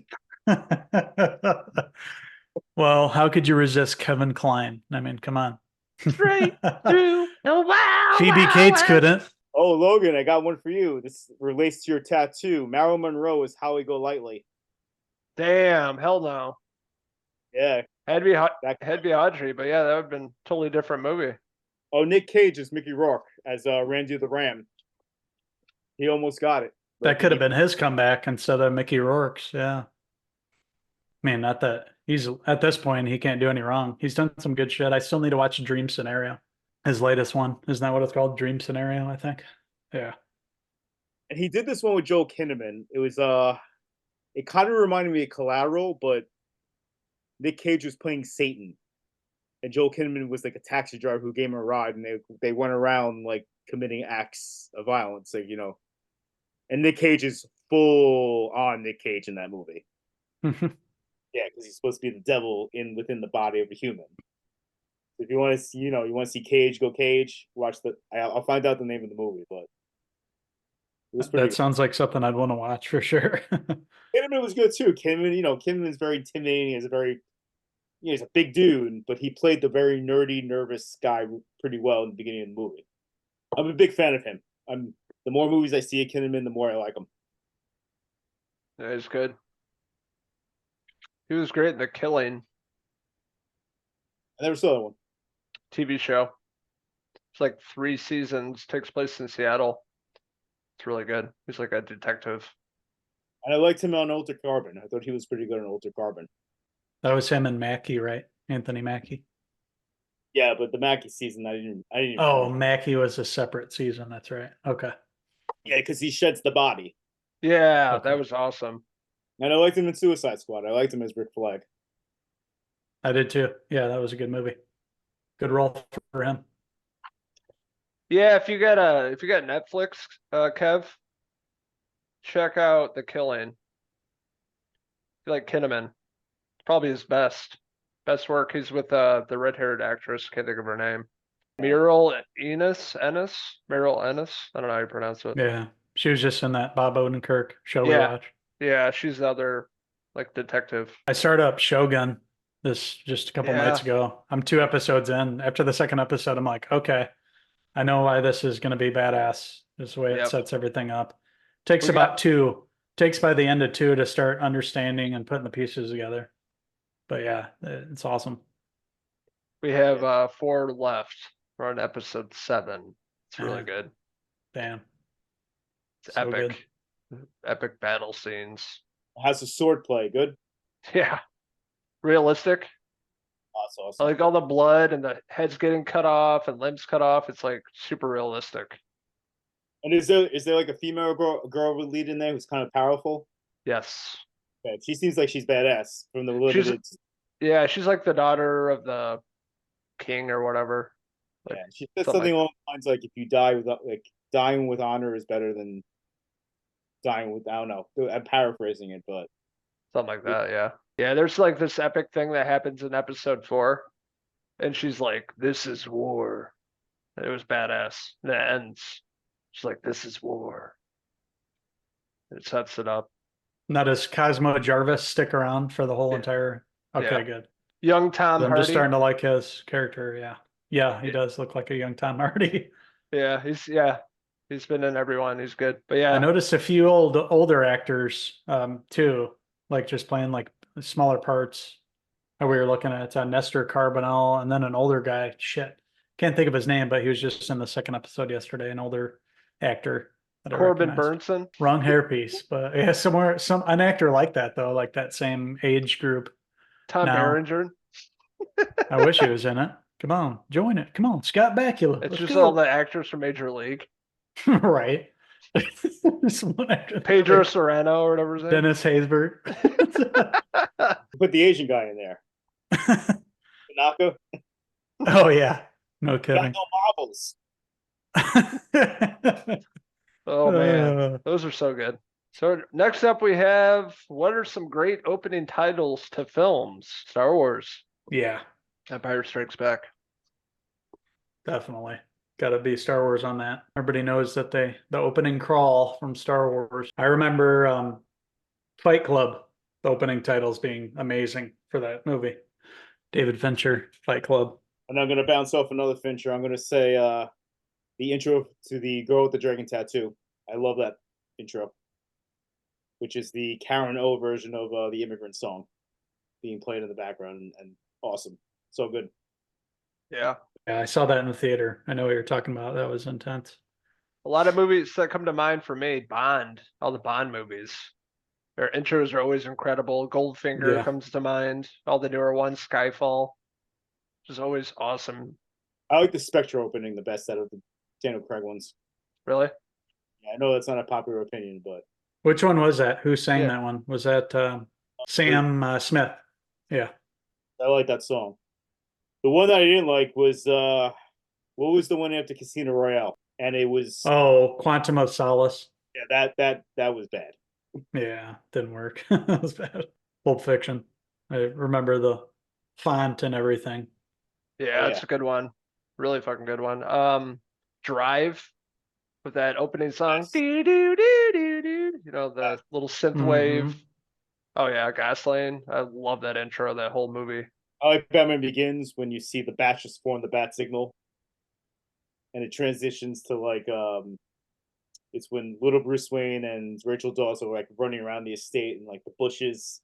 Well, how could you resist Kevin Kline? I mean, come on. Straight through the wow. Phoebe Cates couldn't. Oh, Logan, I got one for you. This relates to your tattoo. Marilyn Monroe is Howie Golightly. Damn, hell no. Yeah. Had to be Audrey, but yeah, that would have been a totally different movie. Oh, Nick Cage is Mickey Rourke as Randy the Ram. He almost got it. That could have been his comeback instead of Mickey Rourke's. Yeah. I mean, not that he's at this point, he can't do any wrong. He's done some good shit. I still need to watch Dream Scenario. His latest one. Isn't that what it's called? Dream Scenario, I think. Yeah. And he did this one with Joel Kinnaman. It was it kind of reminded me of Collateral, but Nick Cage was playing Satan. And Joel Kinnaman was like a taxi driver who gave him a ride, and they went around like committing acts of violence, like, And Nick Cage is full on Nick Cage in that movie. Yeah, because he's supposed to be the devil within the body of a human. If you want to see, you want to see Cage go Cage, watch I'll find out the name of the movie, but it was pretty. That sounds like something I'd want to watch for sure. Kinnaman was good too. Kinnaman's very intimidating. He's a big dude, but he played the very nerdy, nervous guy pretty well in the beginning of the movie. I'm a big fan of him. The more movies I see of Kinnaman, the more I like him. Yeah, he's good. He was great in The Killing. I never saw that one. TV show. It's like 3 seasons, takes place in Seattle. It's really good. He's like a detective. And I liked him on Altered Carbon. I thought he was pretty good on Altered Carbon. That was him and Mackie, right? Anthony Mackie. Yeah, but the Mackie season, I didn't even Oh, finish. Mackie was a separate season. That's right. Okay. Yeah, because he sheds the body. Yeah, Okay. that was awesome. And I liked him in Suicide Squad. I liked him as Rick Flag. I did too. Yeah, that was a good movie. Good role for him. Yeah, if you got Netflix, Kev, check out The Killing. You like Kinnaman. Probably his best work. He's with the red-haired actress, can't think of her name. Muriel Ennis? Muriel Ennis? I don't know how you pronounce it. Yeah. She was just in that Bob Odenkirk show we Yeah. watched. Yeah, she's the other like detective. I started up Shogun this just a couple nights Yeah. ago. I'm 2 episodes in. After the second episode, I'm like, okay, I know why this is going to be badass. This is the way it Yep. sets everything up. Takes We about got- 2. Takes by the end of 2 to start understanding and putting the pieces together. But yeah, it's awesome. We have 4 left. We're on episode 7. It's really Yeah. good. Damn. It's So good. epic. Epic battle scenes. How's the sword play? Good? Yeah. Realistic. Oh, that's I awesome. like all the blood and the heads getting cut off and limbs cut off. It's like super realistic. And is there like a female girl lead in there who's kind of powerful? Yes. Yeah, she seems like she's badass from the She's limited. yeah, she's like the daughter of the king or whatever. Like, Yeah, she said something something like along the lines like if you die with like dying with honor is better than dying with, I don't know. I'm paraphrasing it, but something like that, yeah. Yeah, there's like this epic thing that happens in episode 4, and she's like, "This is war." And it was badass. And it ends. She's like, "This is war." And it sets it up. Now, does Cosmo Jarvis stick around for the whole Yeah. entire? Okay, Yeah. good. Young Tom I'm just Hardy. starting to like his character. Yeah. Yeah, he does look like a young Tom Hardy. Yeah, he's been in everyone. He's good. But I yeah, noticed a few older actors too, like just playing like smaller parts. We were looking at Nestor Carbonell and then an older guy. Shit, can't think of his name, but he was just in the second episode yesterday. An older actor that I Corbin recognized. Burnson. Wrong hairpiece, but yeah, an actor like that though, like that same age group. Tom Now. Berenger. I wish he was in it. Come on, join it. Come on, Scott Bakula. It's Let's just go. all the actors from Major League. Right. One actor. Pedro Serrano or whatever his name. Dennis Haysbert. put the Asian guy in there. Tanaka. Oh yeah, no Got kidding. no marbles. Oh man, those are so good. So next up we have, what are some great opening titles to films? Star Wars, Yeah, Empire Strikes Back. definitely. Got to be Star Wars on that. Everybody knows that the opening crawl from Star Wars. I remember Fight Club, the opening titles being amazing for that movie. David Fincher, Fight Club. And I'm gonna bounce off another Fincher. I'm gonna say the intro to the Girl with the Dragon Tattoo. I love that intro, which is the Karen O version of the Immigrant Song being played in the background, and awesome, so good. Yeah, Yeah, I saw that in the theater. I know what you're talking about. That was intense. a lot of movies that come to mind for me. Bond, all the Bond movies. Their intros are always incredible. Goldfinger Yeah. comes to mind. All the newer ones, Skyfall, which is always awesome. I like the Spectre opening the best out of the Daniel Craig ones. Really? Yeah, I know that's not a popular opinion, but Which one was that? Who sang Yeah. that one? Was that Sam Smith? Yeah. I like that song. The one that I didn't like was what was the one after Casino Royale? And it was Oh, Quantum of Solace. yeah, that was bad. Yeah, didn't work. That was bad. Pulp Fiction. I remember the font and everything. Yeah, Oh, that's a good one. Really fucking good one. Drive with that opening song. Yes. Doo, doo, doo, doo, doo. You know, the little synth wave. Mhm. Oh yeah, Gasoline. I love that intro, that whole movie. I like Batman Begins when you see the bat just form the bat signal, and it transitions to like it's when little Bruce Wayne and Rachel Dawes are like running around the estate and like the bushes,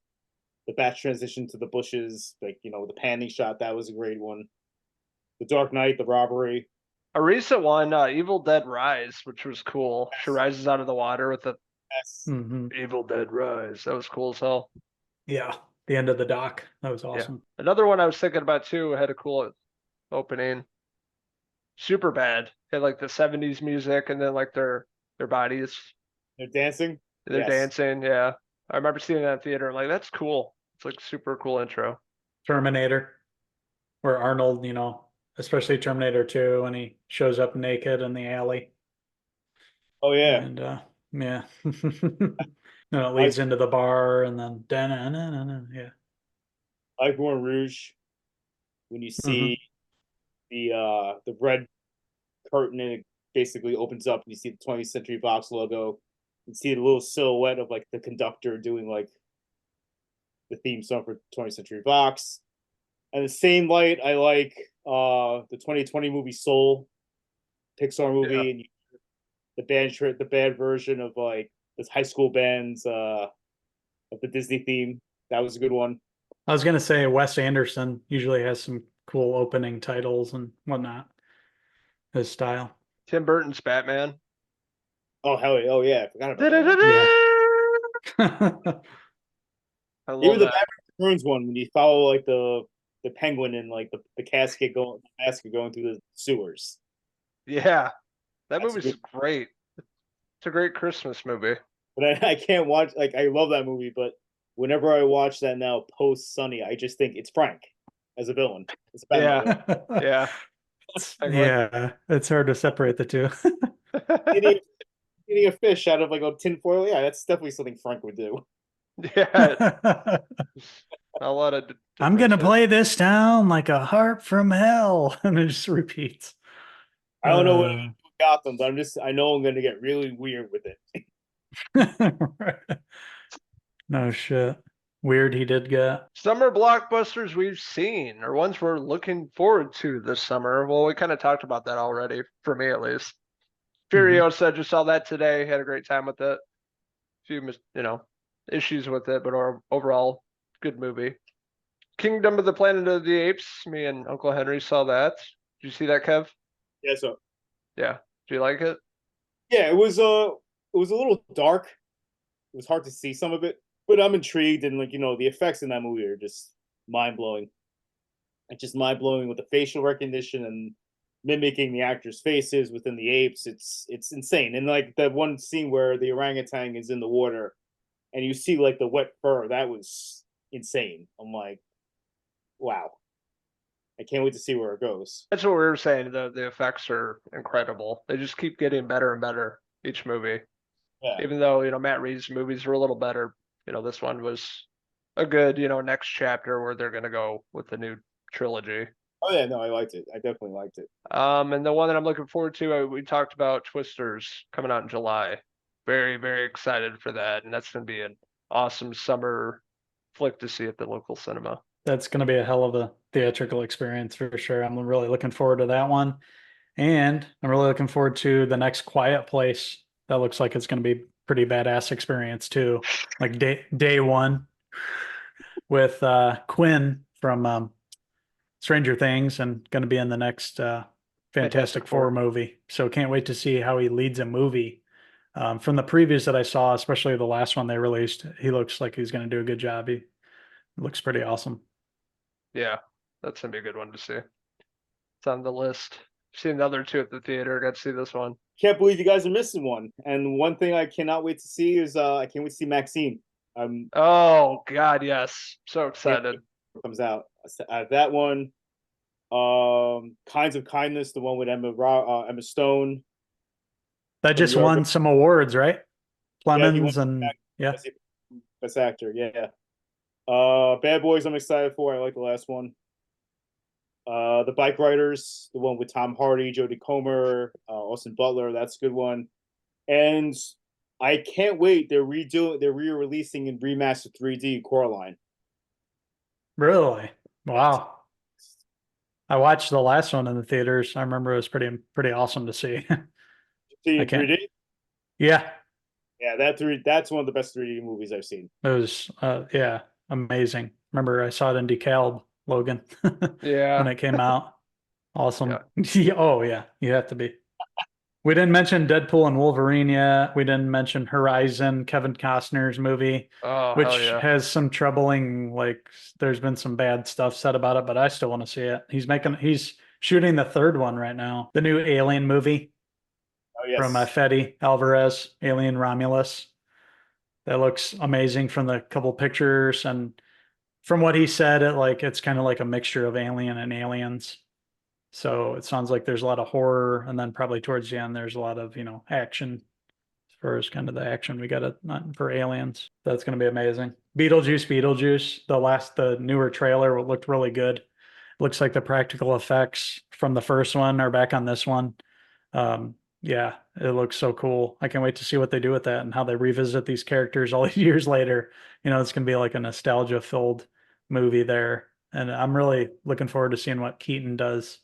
the bat transition to the bushes, like the panning shot, that was a great one. The Dark Knight, the robbery. A recent one, Evil Dead Rise, which was cool. She rises out of the water with the Yes. Evil Dead Rise. That was cool as hell. Yeah. The end of the dock. That was Yeah. awesome. Another one I was thinking about too had a cool opening. Super bad. Had like the 70s music and then like their bodies. They're dancing. They're Yes. dancing. Yeah. I remember seeing that in theater. I'm like, that's cool. It's like super cool intro. Terminator, where Arnold, especially Terminator 2, when he shows up naked in the alley. Oh yeah. And yeah. Then it leads into the bar and then yeah. Like Moulin Rouge, when you see the red curtain and it basically opens up and you see the 20th Century Fox logo. You see the little silhouette of like the conductor doing like the theme song for 20th Century Fox. And the same light, I like the 2020 movie Soul, Pixar movie, Yeah. and the bad version of like this high school bands of the Disney theme. That was a good one. I was gonna say Wes Anderson usually has some cool opening titles and whatnot. His style. Tim Burton's Batman. Oh hell yeah! Oh yeah! I forgot about that. Yeah. I love Even the that. Batman Returns one when you follow like the penguin and like the casket going through the sewers. Yeah. That That's movie's good. great. It's a great Christmas movie. But I can't watch, like, I love that movie, but whenever I watch that now post Sunny, I just think it's Frank as a villain. It's a Batman villain. Yeah. Yeah, it's hard to separate the two. Eating a fish out of like a tinfoil. Yeah, that's definitely something Frank would do. Yeah. A lot of I'm gonna differences. play this down like a harp from hell, and it just repeats. I don't know what Gotham, but I know I'm gonna get really weird with it. No shit. Weird he did get. Summer blockbusters we've seen, or ones we're looking forward to this summer. Well, we kind of talked about that already, for me at least. Furiosa, just saw that today. Had a great time with it. Few, issues with it, but overall, good movie. Kingdom of the Planet of the Apes. Me and Uncle Henry saw that. Did you see that, Kev? Yeah, so Yeah. Do you like it? yeah, it was a little dark. It was hard to see some of it, but I'm intrigued, and like the effects in that movie are just mind blowing. It's just mind blowing with the facial recognition and mimicking the actors' faces within the apes. It's insane. And like that one scene where the orangutan is in the water, and you see like the wet fur, that was insane. I'm like, wow. I can't wait to see where it goes. That's what we were saying. The effects are incredible. They just keep getting better and better each movie. Yeah. Even though, Matt Reeves' movies were a little better, this one was a good, next chapter where they're going to go with the new trilogy. Oh yeah, no, I liked it. I definitely liked it. And the one that I'm looking forward to, we talked about Twisters coming out in July. Very, very excited for that. And that's going to be an awesome summer flick to see at the local cinema. That's going to be a hell of a theatrical experience for sure. I'm really looking forward to that one. And I'm really looking forward to the next Quiet Place. That looks like it's going to be pretty badass experience too. Like day one with Quinn from Stranger Things and going to be in the next Fantastic Four movie. So can't wait to see how he leads a movie. From the previews that I saw, especially the last one they released, he looks like he's going to do a good job. He looks pretty awesome. Yeah, that's going to be a good one to see. It's on the list. Seen the other two at the theater. Got to see this one. Can't believe you guys are missing one. And one thing I cannot wait to see is I can't wait to see Maxine. Oh God, yes! So excited. Comes out that one. Kinds of Kindness, the one with Emma Stone. That just won some awards, right? Clemens and yeah, best actor. Yeah. Bad Boys, I'm excited for. I like the last one. The Bike Riders, the one with Tom Hardy, Jodie Comer, Austin Butler. That's a good one. And I can't wait. They're re-releasing in remastered 3D Coraline. Really? Wow. I watched the last one in the theaters. I remember it was pretty awesome to see. See in 3D? Yeah. Yeah, that's one of the best 3D movies I've seen. It was yeah. amazing. Remember, I saw it in DeKalb, Logan, Yeah. when it came out. Awesome. Yeah. Oh yeah, you have to be. We didn't mention Deadpool and Wolverine yet. We didn't mention Horizon, Kevin Costner's movie, Oh, hell which yeah. has some troubling, like there's been some bad stuff said about it, but I still want to see it. He's shooting the third one right now, the new Alien movie Oh from yes. Fede Alvarez, Alien Romulus. That looks amazing from the couple pictures, and from what he said, it's kind of like a mixture of Alien and Aliens. So it sounds like there's a lot of horror, and then probably towards the end there's a lot of action. As far as kind of the action we got it for Aliens, that's going to be amazing. Beetlejuice, the newer trailer looked really good. Looks like the practical effects from the first one are back on this one. Yeah, it looks so cool. I can't wait to see what they do with that and how they revisit these characters all these years later. It's going to be like a nostalgia filled movie there. And I'm really looking forward to seeing what Keaton does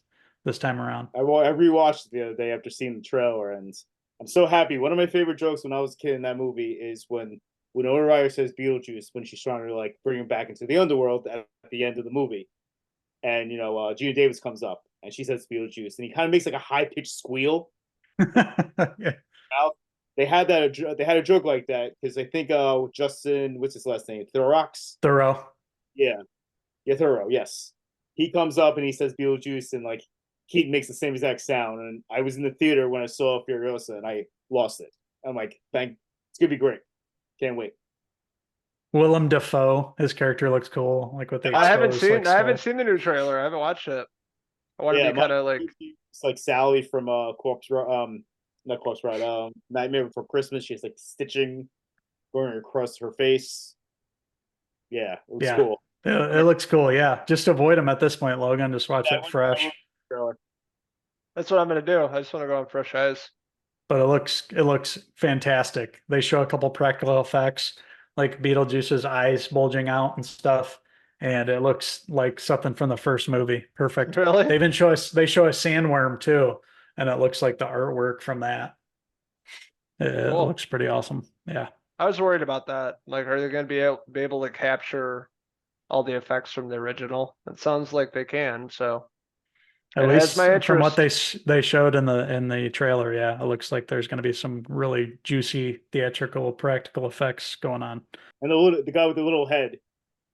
this time around. I rewatched it the other day after seeing the trailer, and I'm so happy. One of my favorite jokes when I was a kid in that movie is when Winona Ryder says Beetlejuice when she's trying to like bring him back into the underworld at the end of the movie, and Gina Davis comes up and she says Beetlejuice, and he kind of makes like a high pitched squeal. Yeah. They had a joke like that because I think Justin, what's his last name, Thorough. Yeah, Thorough, yes. He comes up and he says Beetlejuice, and like Keaton makes the same exact sound. And I was in the theater when I saw Furiosa, and I lost it. I'm like, it's gonna be great. Can't wait. Willem Dafoe, his character looks cool. Like what they I haven't exposed, seen like I haven't stuff. seen the new trailer. I haven't watched it. I want to Yeah, be kind of like, it's like Sally from not Corpse Bride, Nightmare Before Christmas. She has like stitching going across her face. Yeah, it looks Yeah, cool. it looks cool. Yeah, just avoid them at this point, Logan. Just watch Yeah, it fresh. that's what I'm gonna do. I just want to go on fresh eyes. But it looks fantastic. They show a couple practical effects, like Beetlejuice's eyes bulging out and stuff, and it looks like something from the first movie. Perfect. Really? They show a sandworm too, and it looks like the artwork from that. It Cool. looks pretty awesome. Yeah. I was worried about that. Like, are they gonna be able to capture all the effects from the original? It sounds like they can. So At it has least my from what interest. they showed in the trailer, yeah, it looks like there's going to be some really juicy theatrical practical effects going on. And the guy with the little head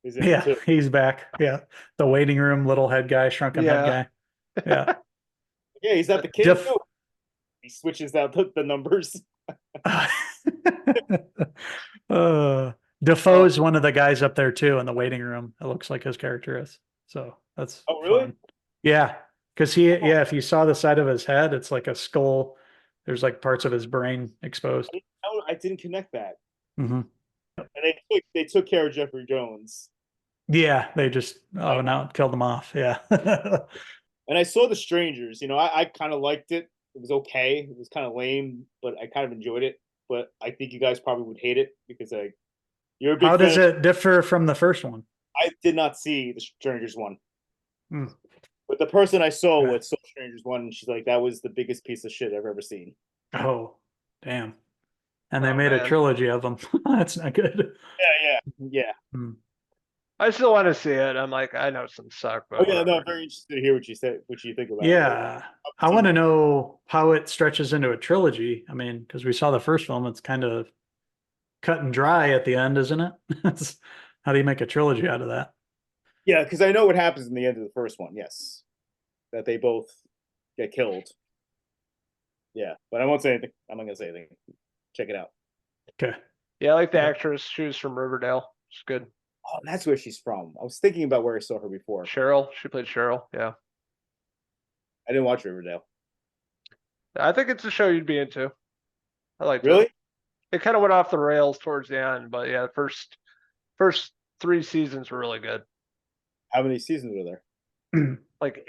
is in it Yeah, too. he's back. Yeah, the waiting room little head guy, shrunken head Yeah. guy. Yeah. Yeah, he's at the kid too. He switches out the numbers. Defoe's one of the guys up there too in the waiting room. It looks like his character is. So that's Oh, really? fun. Yeah, because if you saw the side of his head, it's like a skull. There's like parts of his brain exposed. I didn't connect that. Mm-hmm. And they took care of Jeffrey Jones. Yeah, they just now killed him off. Yeah. And I saw The Strangers. I kind of liked it. It was okay. It was kind of lame, but I kind of enjoyed it. But I think you guys probably would hate it because you're a big How fan. does it differ from the first one? I did not see The Strangers one. Hmm. But the person I saw Okay. with saw Strangers one, she's like, that was the biggest piece of shit I've ever seen. Oh, damn. And they Oh, made a man. trilogy of them. That's not good. Yeah. Hmm. I still want to see it. I'm like, I know some suck, but Oh yeah, no, whatever. I'm very interested to hear what you think about it. Yeah. I want to know how it stretches into a trilogy. I mean, because we saw the first film, it's kind of cut and dry at the end, isn't it? How do you make a trilogy out of that? Yeah, because I know what happens in the end of the first one. Yes, that they both get killed. Yeah, but I won't say anything. I'm not gonna say anything. Check it out. Okay. Yeah, I like the Yeah. actress. She was from Riverdale. It's good. Oh, that's where she's from. I was thinking about where I saw her before. Cheryl. She played Cheryl. Yeah. I didn't watch Riverdale. I think it's a show you'd be into. I liked Really? it. It kind of went off the rails towards the end, but yeah, first 3 seasons were really good. How many seasons were there? Like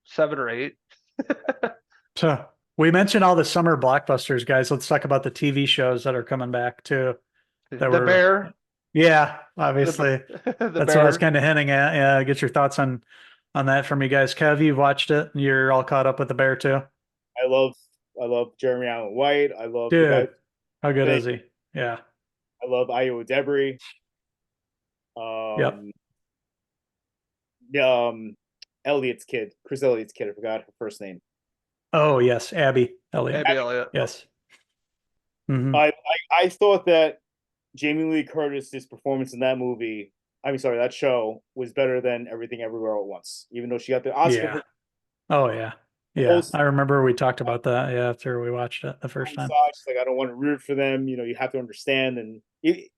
7 or 8. So we mentioned all the summer blockbusters, guys. Let's talk about the TV shows that are coming back too. The Bear. Yeah, obviously. The That's what I was Bear. kind of hinting at. Yeah, get your thoughts on that from you guys. Kev, you've watched it. You're all caught up with the Bear too. I love Jeremy Allen White. I love the Dude, guy. how good is he? Yeah. I love Iowa Debris. Yep. Elliot's kid, Chris Elliott's kid. I forgot her first name. Oh yes, Abby Elliott. Abby Elliott. Yes. Hmm. I thought that Jamie Lee Curtis's performance in that movie, that show was better than Everything Everywhere All at Once. Even though she got the Oscar Yeah. for Oh yeah. Yeah. both I remember we talked about that. Yeah, after we watched it the first time. sides, like I don't want to root for them. You have to understand, and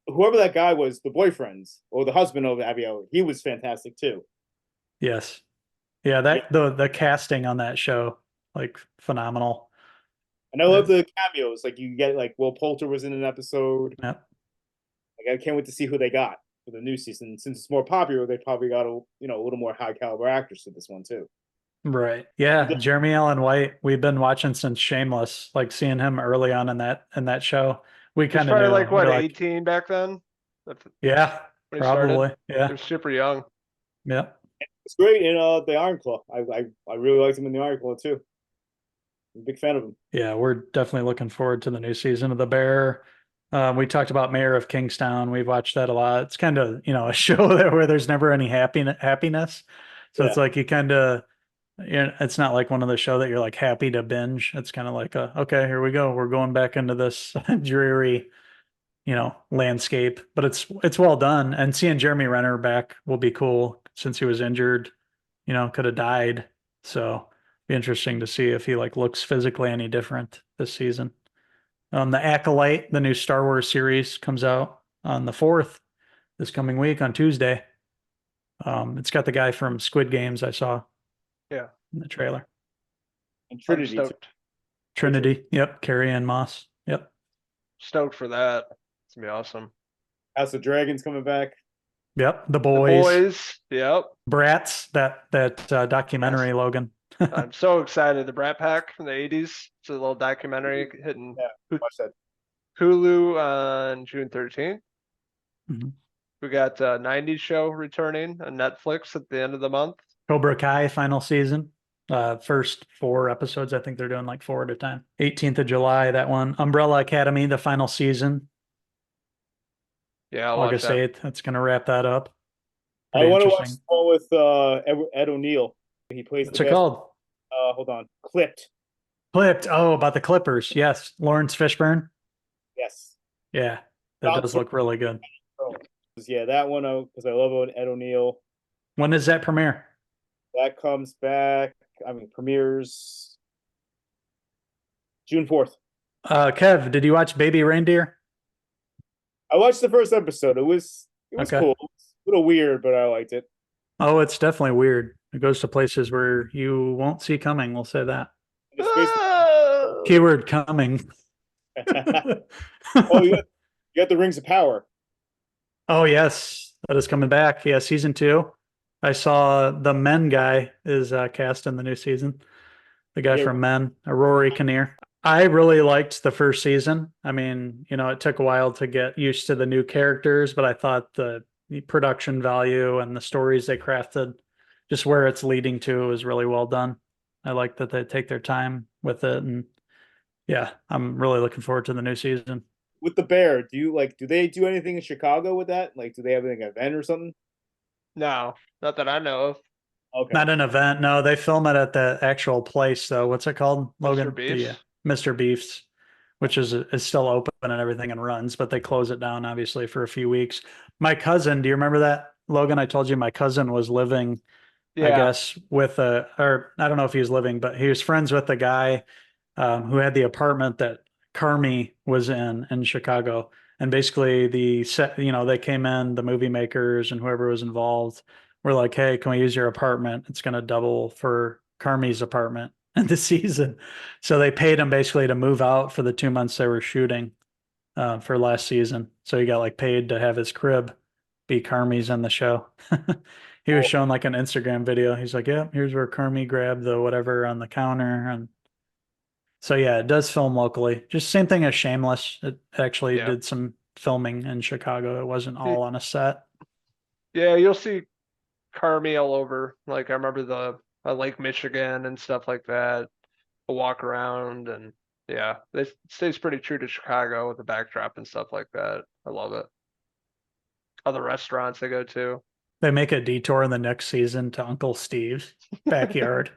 whoever that guy was, the boyfriend or the husband of Abby Elliott, he was fantastic too. Yes. Yeah, Yeah. the casting on that show, like phenomenal. And I love the cameos. Like you get like Will Poulter was in an episode. Yep. Like I can't wait to see who they got for the new season. Since it's more popular, they probably got a little more high caliber actors for this one too. Right. Yeah. Jeremy Allen White, we've been watching since Shameless, like seeing him early on in that show. We He's kind of probably knew. like what, We're like, 18 back then? That's yeah, when he started. probably. He Yeah. was super young. Yep. It's great in the Iron Claw. I really liked him in the Iron Claw too. I'm a big fan of him. Yeah, we're definitely looking forward to the new season of The Bear. We talked about Mayor of Kingstown. We've watched that a lot. It's kind of, a show where there's never any happiness. So it's Yeah. like it's not like one of the show that you're like happy to binge. It's kind of like, okay, here we go. We're going back into this dreary, landscape, but it's well done. And seeing Jeremy Renner back will be cool since he was injured, could have died. So be interesting to see if he like looks physically any different this season. The Acolyte, the new Star Wars series, comes out on the 4th this coming week on Tuesday. It's got the guy from Squid Games I saw Yeah. in the trailer. And I'm Trinity too. stoked. Trinity. Yep. Carrie Ann Moss. Yep. Stoked for that. It's gonna be awesome. House of Dragons coming back. Yep. The The Boys. boys. Yep. Brats. That documentary, Yes. Logan. I'm so excited. The Brat Pack from the 80s. It's a little documentary hitting Yeah, watch that. Hulu on June 13th. Mhm. We got 90s show returning on Netflix at the end of the month. Cobra Kai final season. First 4 episodes. I think they're doing like 4 at a time. 18th of July, that one. Umbrella Academy, the final season. Yeah, I'll watch August that. 8th. That's going to wrap that up. I Pretty want to watch interesting. the one with Ed O'Neill. He plays What's the it best. called? Hold on. Clipped. Clipped. Oh, about the Clippers. Yes. Lawrence Fishburne. Yes. Yeah. That does look really good. Yeah, that one because I love Ed O'Neill. When does that premiere? That comes back. Premieres June 4th. Kev, did you watch Baby Reindeer? I watched the first episode. It was Okay. cool. It's a little weird, but I liked it. Oh, it's definitely weird. It goes to places where you won't see coming. We'll say that. It's basically, Ah! Keyword coming. oh, you got the Rings of Power. Oh, yes. That is coming back. Yeah, season 2. I saw the Men guy is cast in the new season. The guy Yeah. from Men, Rory Kinnear. I really liked the first season. I mean, it took a while to get used to the new characters, but I thought the production value and the stories they crafted, just where it's leading to, is really well done. I like that they take their time with it. And yeah, I'm really looking forward to the new season. With the Bear, do they do anything in Chicago with that? Like, do they have an event or something? No, not that I know of. Okay. Not an event. No, they film it at the actual place, though. What's it called, Logan? Mr. Beef's? Mr. Beef's, which is still open and everything and runs, but they close it down obviously for a few weeks. My cousin, do you remember that, Logan? I told you my cousin was living, I Yeah. guess, or I don't know if he was living, but he was friends with the guy who had the apartment that Carmi was in Chicago. And basically they came in, the movie makers and whoever was involved were like, hey, can we use your apartment? It's going to double for Carmi's apartment in the season. So they paid him basically to move out for the 2 months they were shooting for last season. So he got like paid to have his crib be Carmi's in the show. He was showing like an Instagram video. He's like, yeah, here's where Carmi grabbed the whatever on the counter. And so, yeah, it does film locally. Just same thing as Shameless. It actually Yeah. did some filming in Chicago. It wasn't all on a set. Yeah, you'll see Carmi all over. Like I remember Lake Michigan and stuff like that. A walk around and yeah, it stays pretty true to Chicago with the backdrop and stuff like that. I love it. other restaurants they go to. They make a detour in the next season to Uncle Steve's backyard.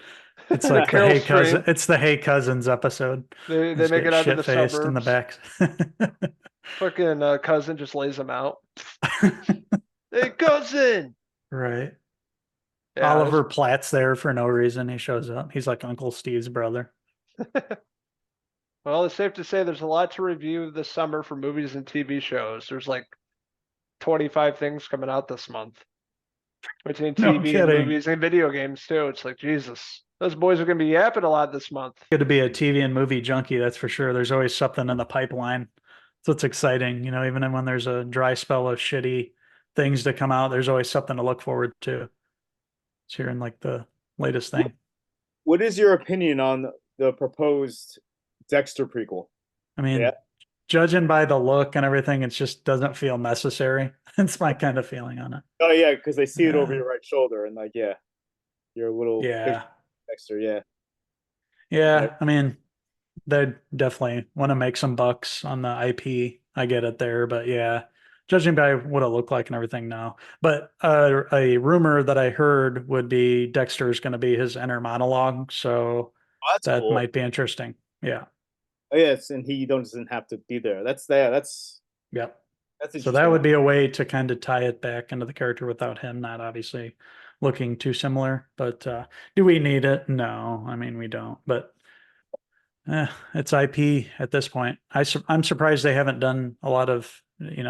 It's The like the Carol Hey Cousin. Stream. It's the Hey Cousins episode. They Just make get it out to shit the faced in the suburbs. back. Fucking cousin just lays them out. Hey cousin. Right. Yeah, Oliver Platt's there for no reason. He shows up. He's like Uncle Steve's brother. well, it's safe to say there's a lot to review this summer for movies and TV shows. There's like 25 things coming out this month between No TV and kidding. movies and video games too. It's like Jesus, those boys are gonna be yapping a lot this month. Good to be a TV and movie junkie, that's for sure. There's always something in the pipeline. So it's exciting, even when there's a dry spell of shitty things to come out, there's always something to look forward to. It's hearing like the latest thing. What is your opinion on the proposed Dexter prequel? I mean, Yeah. judging by the look and everything, it just doesn't feel necessary. It's my kind of feeling on it. Oh yeah, because they see it over Yeah. your right shoulder, and like, yeah, you're a little Yeah. Dexter. Yeah, Yeah. I mean, they definitely want to make some bucks on the IP. I get it there, but yeah, judging by what it looked like and everything, no. But a rumor that I heard would be Dexter's going to be his inner monologue, so that's that cool. might be interesting. Yeah. Oh yes, and he doesn't have to be there. That's That's Yep. interesting. So that would be a way to kind of tie it back into the character without him not obviously looking too similar. But do we need it? No, I mean we don't. But it's IP at this point. I'm surprised they haven't done a lot of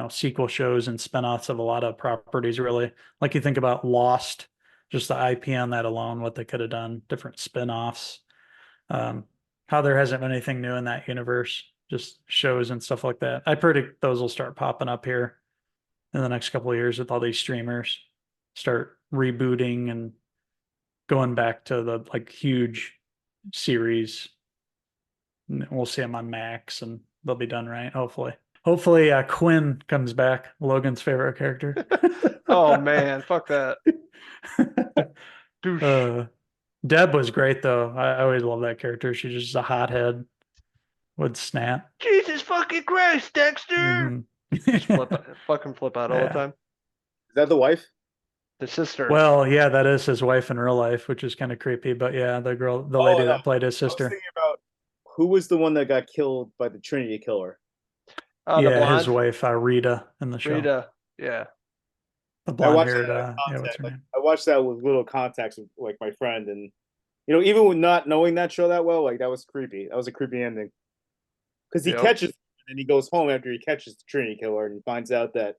sequel shows and spinoffs of a lot of properties. Really, like you think about Lost, just the IP on that alone, what they could have done, different spinoffs. How there hasn't been anything new in that universe, just shows and stuff like that. I predict those will start popping up here in the next couple of years with all these streamers start rebooting and going back to the like huge series. We'll see them on Max and they'll be done right. Hopefully Quinn comes back, Logan's favorite character. Oh man, fuck that. Douche. Deb was great though. I always love that character. She's just a hothead. Would snap. Jesus fucking Christ, Dexter. Mm-hmm. Fucking flip out all the time. Is that the wife? The sister. Well, yeah, that is his wife in real life, which is kind of creepy. But yeah, the lady that played his sister. I was thinking about who was the one that got killed by the Trinity Killer. Yeah, his wife, Rita, in the show. Rita, yeah. The blonde-haired. What's her name? I watched that with little context with like my friend, and even with not knowing that show that well, like that was creepy. That was a creepy ending. Because he catches and he goes home after he catches the Trinity Killer and he finds out that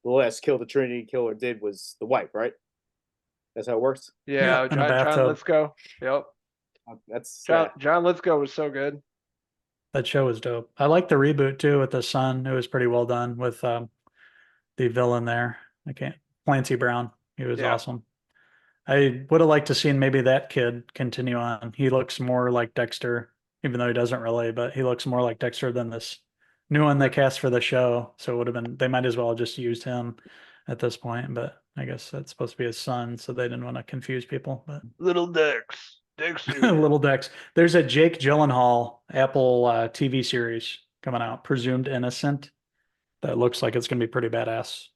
the last kill the Trinity Killer did was the wife, right? That's how it works. Yeah, John Lithgow. Yep. That's John Lithgow was so good. That show was dope. I like the reboot too with the son. It was pretty well done with the villain there. Clancy Brown. He was awesome. I would have liked to seen maybe that kid continue on. He looks more like Dexter, even though he doesn't really, but he looks more like Dexter than this new one they cast for the show. So it would have been, they might as well have just used him at this point, but I guess that's supposed to be his son, so they didn't want to confuse people. But Little Dex. Dexter. Little Dex. There's a Jake Gyllenhaal Apple TV series coming out, Presumed Innocent, that looks like it's going to be pretty badass.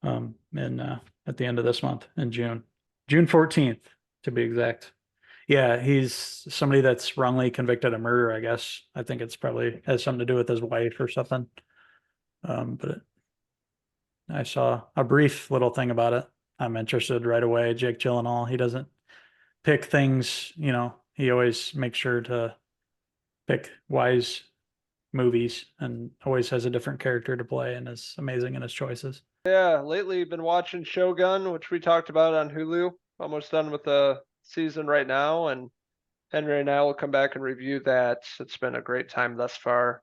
At the end of this month in June 14th to be exact. Yeah, he's somebody that's wrongly convicted of murder, I guess. I think it's probably has something to do with his wife or something. I saw a brief little thing about it. I'm interested right away. Jake Gyllenhaal, he doesn't pick things, he always makes sure to pick wise movies and always has a different character to play and is amazing in his choices. Yeah, lately been watching Shogun, which we talked about on Hulu. Almost done with the season right now, and Henry and I will come back and review that. It's been a great time thus far.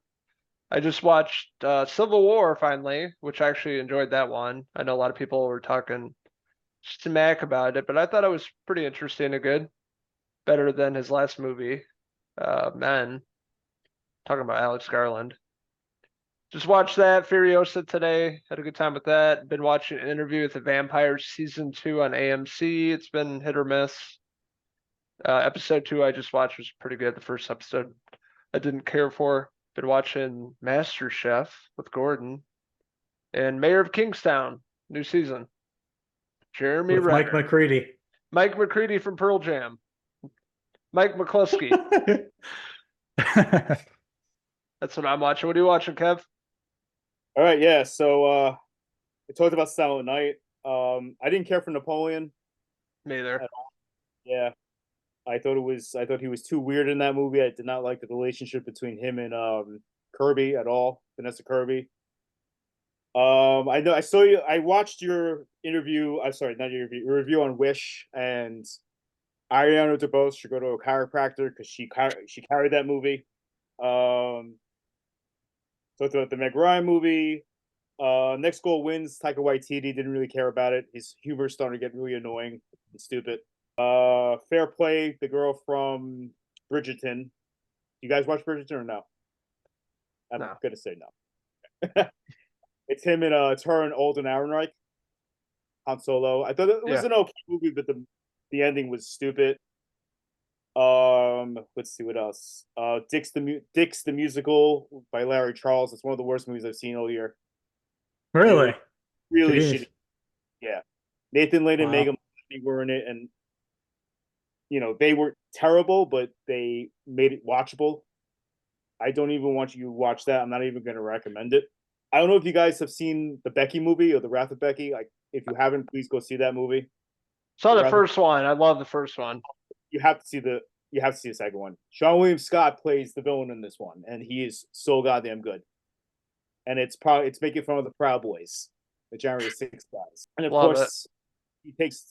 I just watched Civil War finally, which I actually enjoyed that one. I know a lot of people were talking smack about it, but I thought it was pretty interesting and good. Better than his last movie, Men. Talking about Alex Garland. Just watched that Furiosa today. Had a good time with that. Been watching Interview with the Vampire season 2 on AMC. It's been hit or miss. Episode 2 I just watched was pretty good. The first episode I didn't care for. Been watching MasterChef with Gordon. And Mayor of Kingstown, new season. Jeremy With Mike Renner. McCready. Mike McCready from Pearl Jam. Mike McCluskey. That's what I'm watching. What are you watching, Kev? All right, yeah. So I talked about Silent Night. I didn't care for Napoleon. Me either. At all. Yeah. I thought he was too weird in that movie. I did not like the relationship between him and Kirby at all, Vanessa Kirby. I know I saw you. I watched your interview. I'm sorry, not your interview. Your review on Wish, and Ariana DeBose should go to a chiropractor because she carried that movie. Talked about the Meg Ryan movie. Next Goal Wins. Taika Waititi didn't really care about it. His humor's starting to get really annoying and stupid. Fair Play. The girl from Bridgerton. You guys watch Bridgerton or no? I'm No. gonna say no. It's him and it's her and Alden Ehrenreich. Han Solo. I thought it was an okay movie, but the ending was stupid. Let's see what else. Dix the Musical by Larry Charles. It's one of the worst movies I've seen all year. Really? Really Jeez. shitty. Yeah. Nathan Lane and Wow. Megan were in it, and they were terrible, but they made it watchable. I don't even want you to watch that. I'm not even going to recommend it. I don't know if you guys have seen the Becky movie or The Wrath of Becky. Like, if you haven't, please go see that movie. Saw the first one. I love the first one. You have to see the second one. Sean William Scott plays the villain in this one, and he is so goddamn good. And it's making fun of the Proud Boys, the January 6th guys. And of course,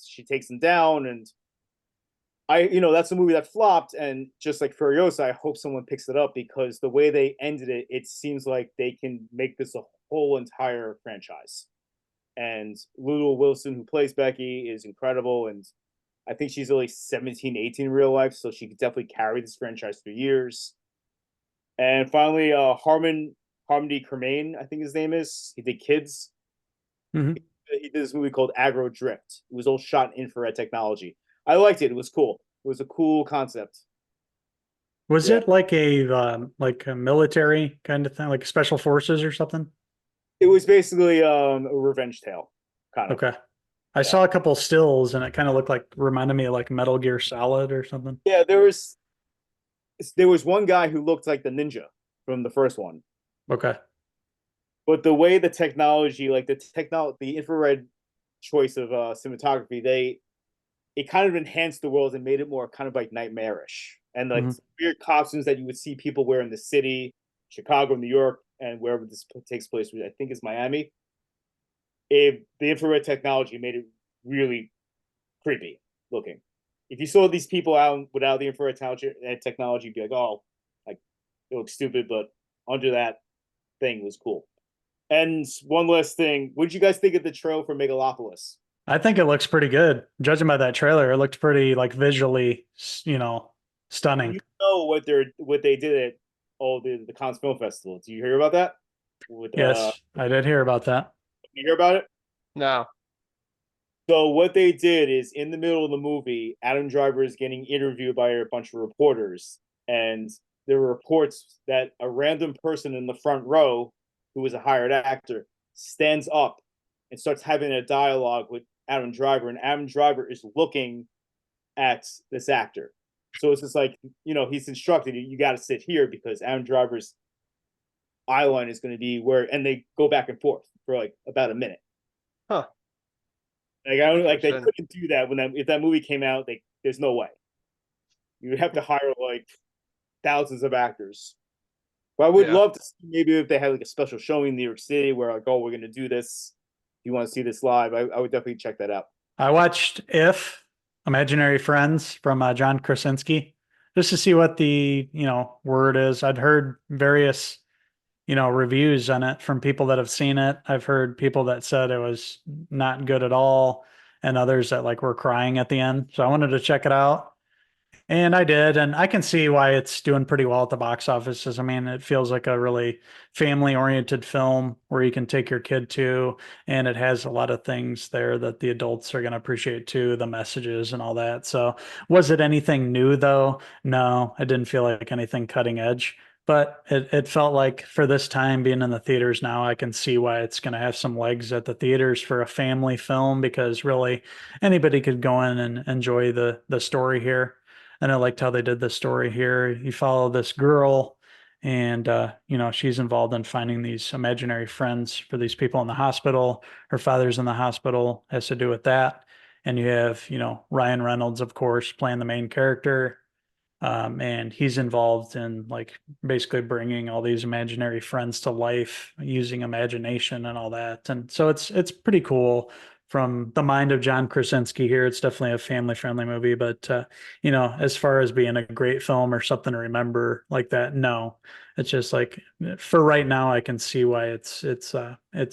she takes them down, and that's a movie that flopped. And just like Furiosa, I hope someone picks it up, because the way they ended it, it seems like they can make this a whole entire franchise. And Lulu Wilson, who plays Becky, is incredible, and I think she's only 17, 18 in real life, so she could definitely carry this franchise for years. And finally, Harmony Korman, I think his name is. He did Kids. Mm-hmm. He did this movie called Aggro Drift. It was all shot in infrared technology. I liked it. It was cool. It was a cool concept. Was it like a military kind of thing, like special forces or something? It was basically a revenge tale, kind of. Okay. I saw a couple stills and it kind of reminded me of like Metal Gear Solid or something. Yeah, there was one guy who looked like the ninja from the first one. Okay. But the way the technology, like the infrared choice of cinematography, it kind of enhanced the world and made it more kind of like nightmarish. And like weird costumes that you would see people wear in the city, Chicago, New York, and wherever this takes place, which I think is Miami. The infrared technology made it really creepy looking. If you saw these people out without the infrared technology, you'd be like, oh, like it looks stupid, but under that thing was cool. And one last thing, what did you guys think of the trailer for Megalopolis? I think it looks pretty good. Judging by that trailer, it looked pretty like visually, stunning. You know what they did at the Cannes Film Festival. Do you hear about that? Yes, I did hear about that. You hear about it? No. So what they did is, in the middle of the movie, Adam Driver is getting interviewed by a bunch of reporters, and there were reports that a random person in the front row, who was a hired actor, stands up and starts having a dialogue with Adam Driver, and Adam Driver is looking at this actor. So it's just like, he's instructed, you got to sit here because Adam Driver's eye line is going to be where, and they go back and forth for like about a minute. Huh. Like they couldn't do that if that movie came out. There's no way. You would have to hire like thousands of actors. But I would love to see maybe if they had like a special showing in New York City where like, oh, we're going to do this. If you want to see this live, I would definitely check that out. I watched If Imaginary Friends from John Krasinski just to see what the word is. I'd heard various reviews on it from people that have seen it. I've heard people that said it was not good at all, and others that were crying at the end. So I wanted to check it out. And I did, and I can see why it's doing pretty well at the box offices. I mean, it feels like a really family-oriented film where you can take your kid to, and it has a lot of things there that the adults are going to appreciate too, the messages and all that. So was it anything new though? No, I didn't feel like anything cutting edge, But it felt like for this time being in the theaters now, I can see why it's going to have some legs at the theaters for a family film, because really anybody could go in and enjoy the story here. And I liked how they did the story here. You follow this girl, and she's involved in finding these imaginary friends for these people in the hospital. Her father's in the hospital, has to do with that. And you have Ryan Reynolds, of course, playing the main character, and he's involved in like basically bringing all these imaginary friends to life using imagination and all that. And so it's pretty cool from the mind of John Krasinski here. It's definitely a family friendly movie, but as far as being a great film or something to remember like that, no. It's just like for right now, I can see why it's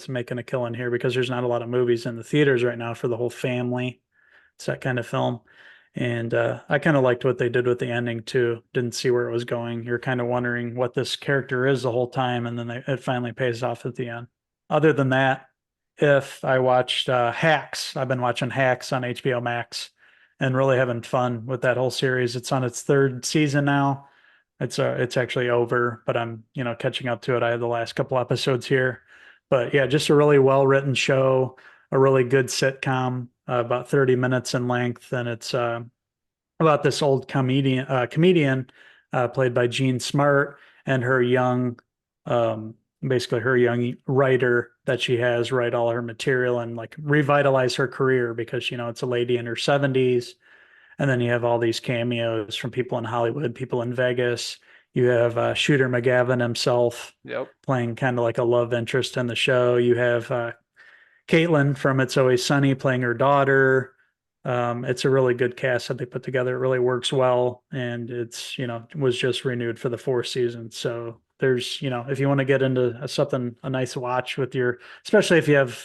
making a killing here, because there's not a lot of movies in the theaters right now for the whole family. It's that kind of film. And I kind of liked what they did with the ending too. Didn't see where it was going. You're kind of wondering what this character is the whole time, and then it finally pays off at the end. Other than that, if I watched Hacks, I've been watching Hacks on HBO Max, and really having fun with that whole series. It's on its third season now. It's actually over, but I'm catching up to it. I have the last couple episodes here, but yeah, just a really well written show, a really good sitcom, about 30 minutes in length, and it's about this old comedian played by Jean Smart, and her young, basically her young writer that she has write all her material and like revitalize her career, because it's a lady in her 70s. And then you have all these cameos from people in Hollywood, people in Vegas. You have Shooter McGavin himself Yep. playing kind of like a love interest in the show. You have Caitlin from It's Always Sunny playing her daughter. It's a really good cast that they put together. It really works well, and it's was just renewed for the fourth season. So there's if you want to get into a nice watch with your, especially if you have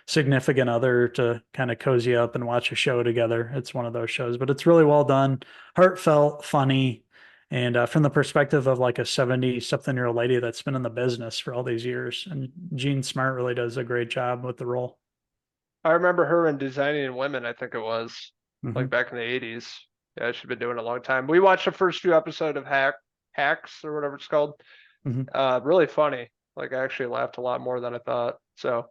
significant other to kind of cozy up and watch a show together, it's one of those shows. But it's really well done, heartfelt, funny. And from the perspective of like a 70-something-year-old lady that's been in the business for all these years. And Jean Smart really does a great job with the role. I remember her in Designing Women, I think it was, like Mhm. back in the 80s. Yeah, she's been doing it a long time. We watched the first few episodes of Hacks or whatever it's called. Mhm. Really funny. Like I actually laughed a lot more than I thought. So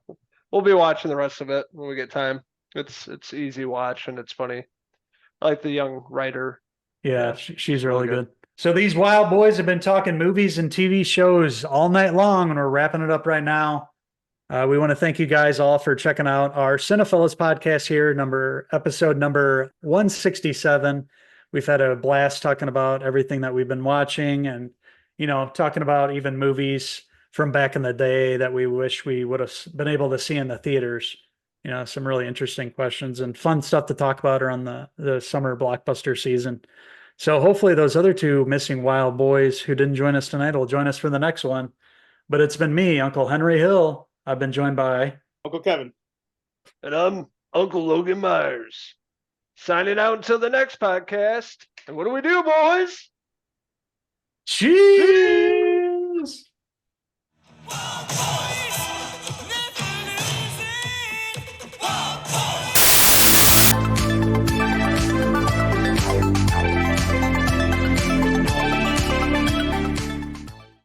we'll be watching the rest of it when we get time. It's easy watch and it's funny. I like the young writer. Yeah, Yeah, she's really really good. good. So these wild boys have been talking movies and TV shows all night long, and we're wrapping it up right now. We want to thank you guys all for checking out our Cinephellas podcast here, episode number 167. We've had a blast talking about everything that we've been watching, and talking about even movies from back in the day that we wish we would have been able to see in the theaters. Some really interesting questions and fun stuff to talk about around the summer blockbuster season. So hopefully those other two missing wild boys who didn't join us tonight will join us for the next one. But it's been me, Uncle Henry Hill. I've been joined by Uncle Kevin. And I'm Uncle Logan Myers. Signing out until the next podcast. And what do we do, boys? Cheese.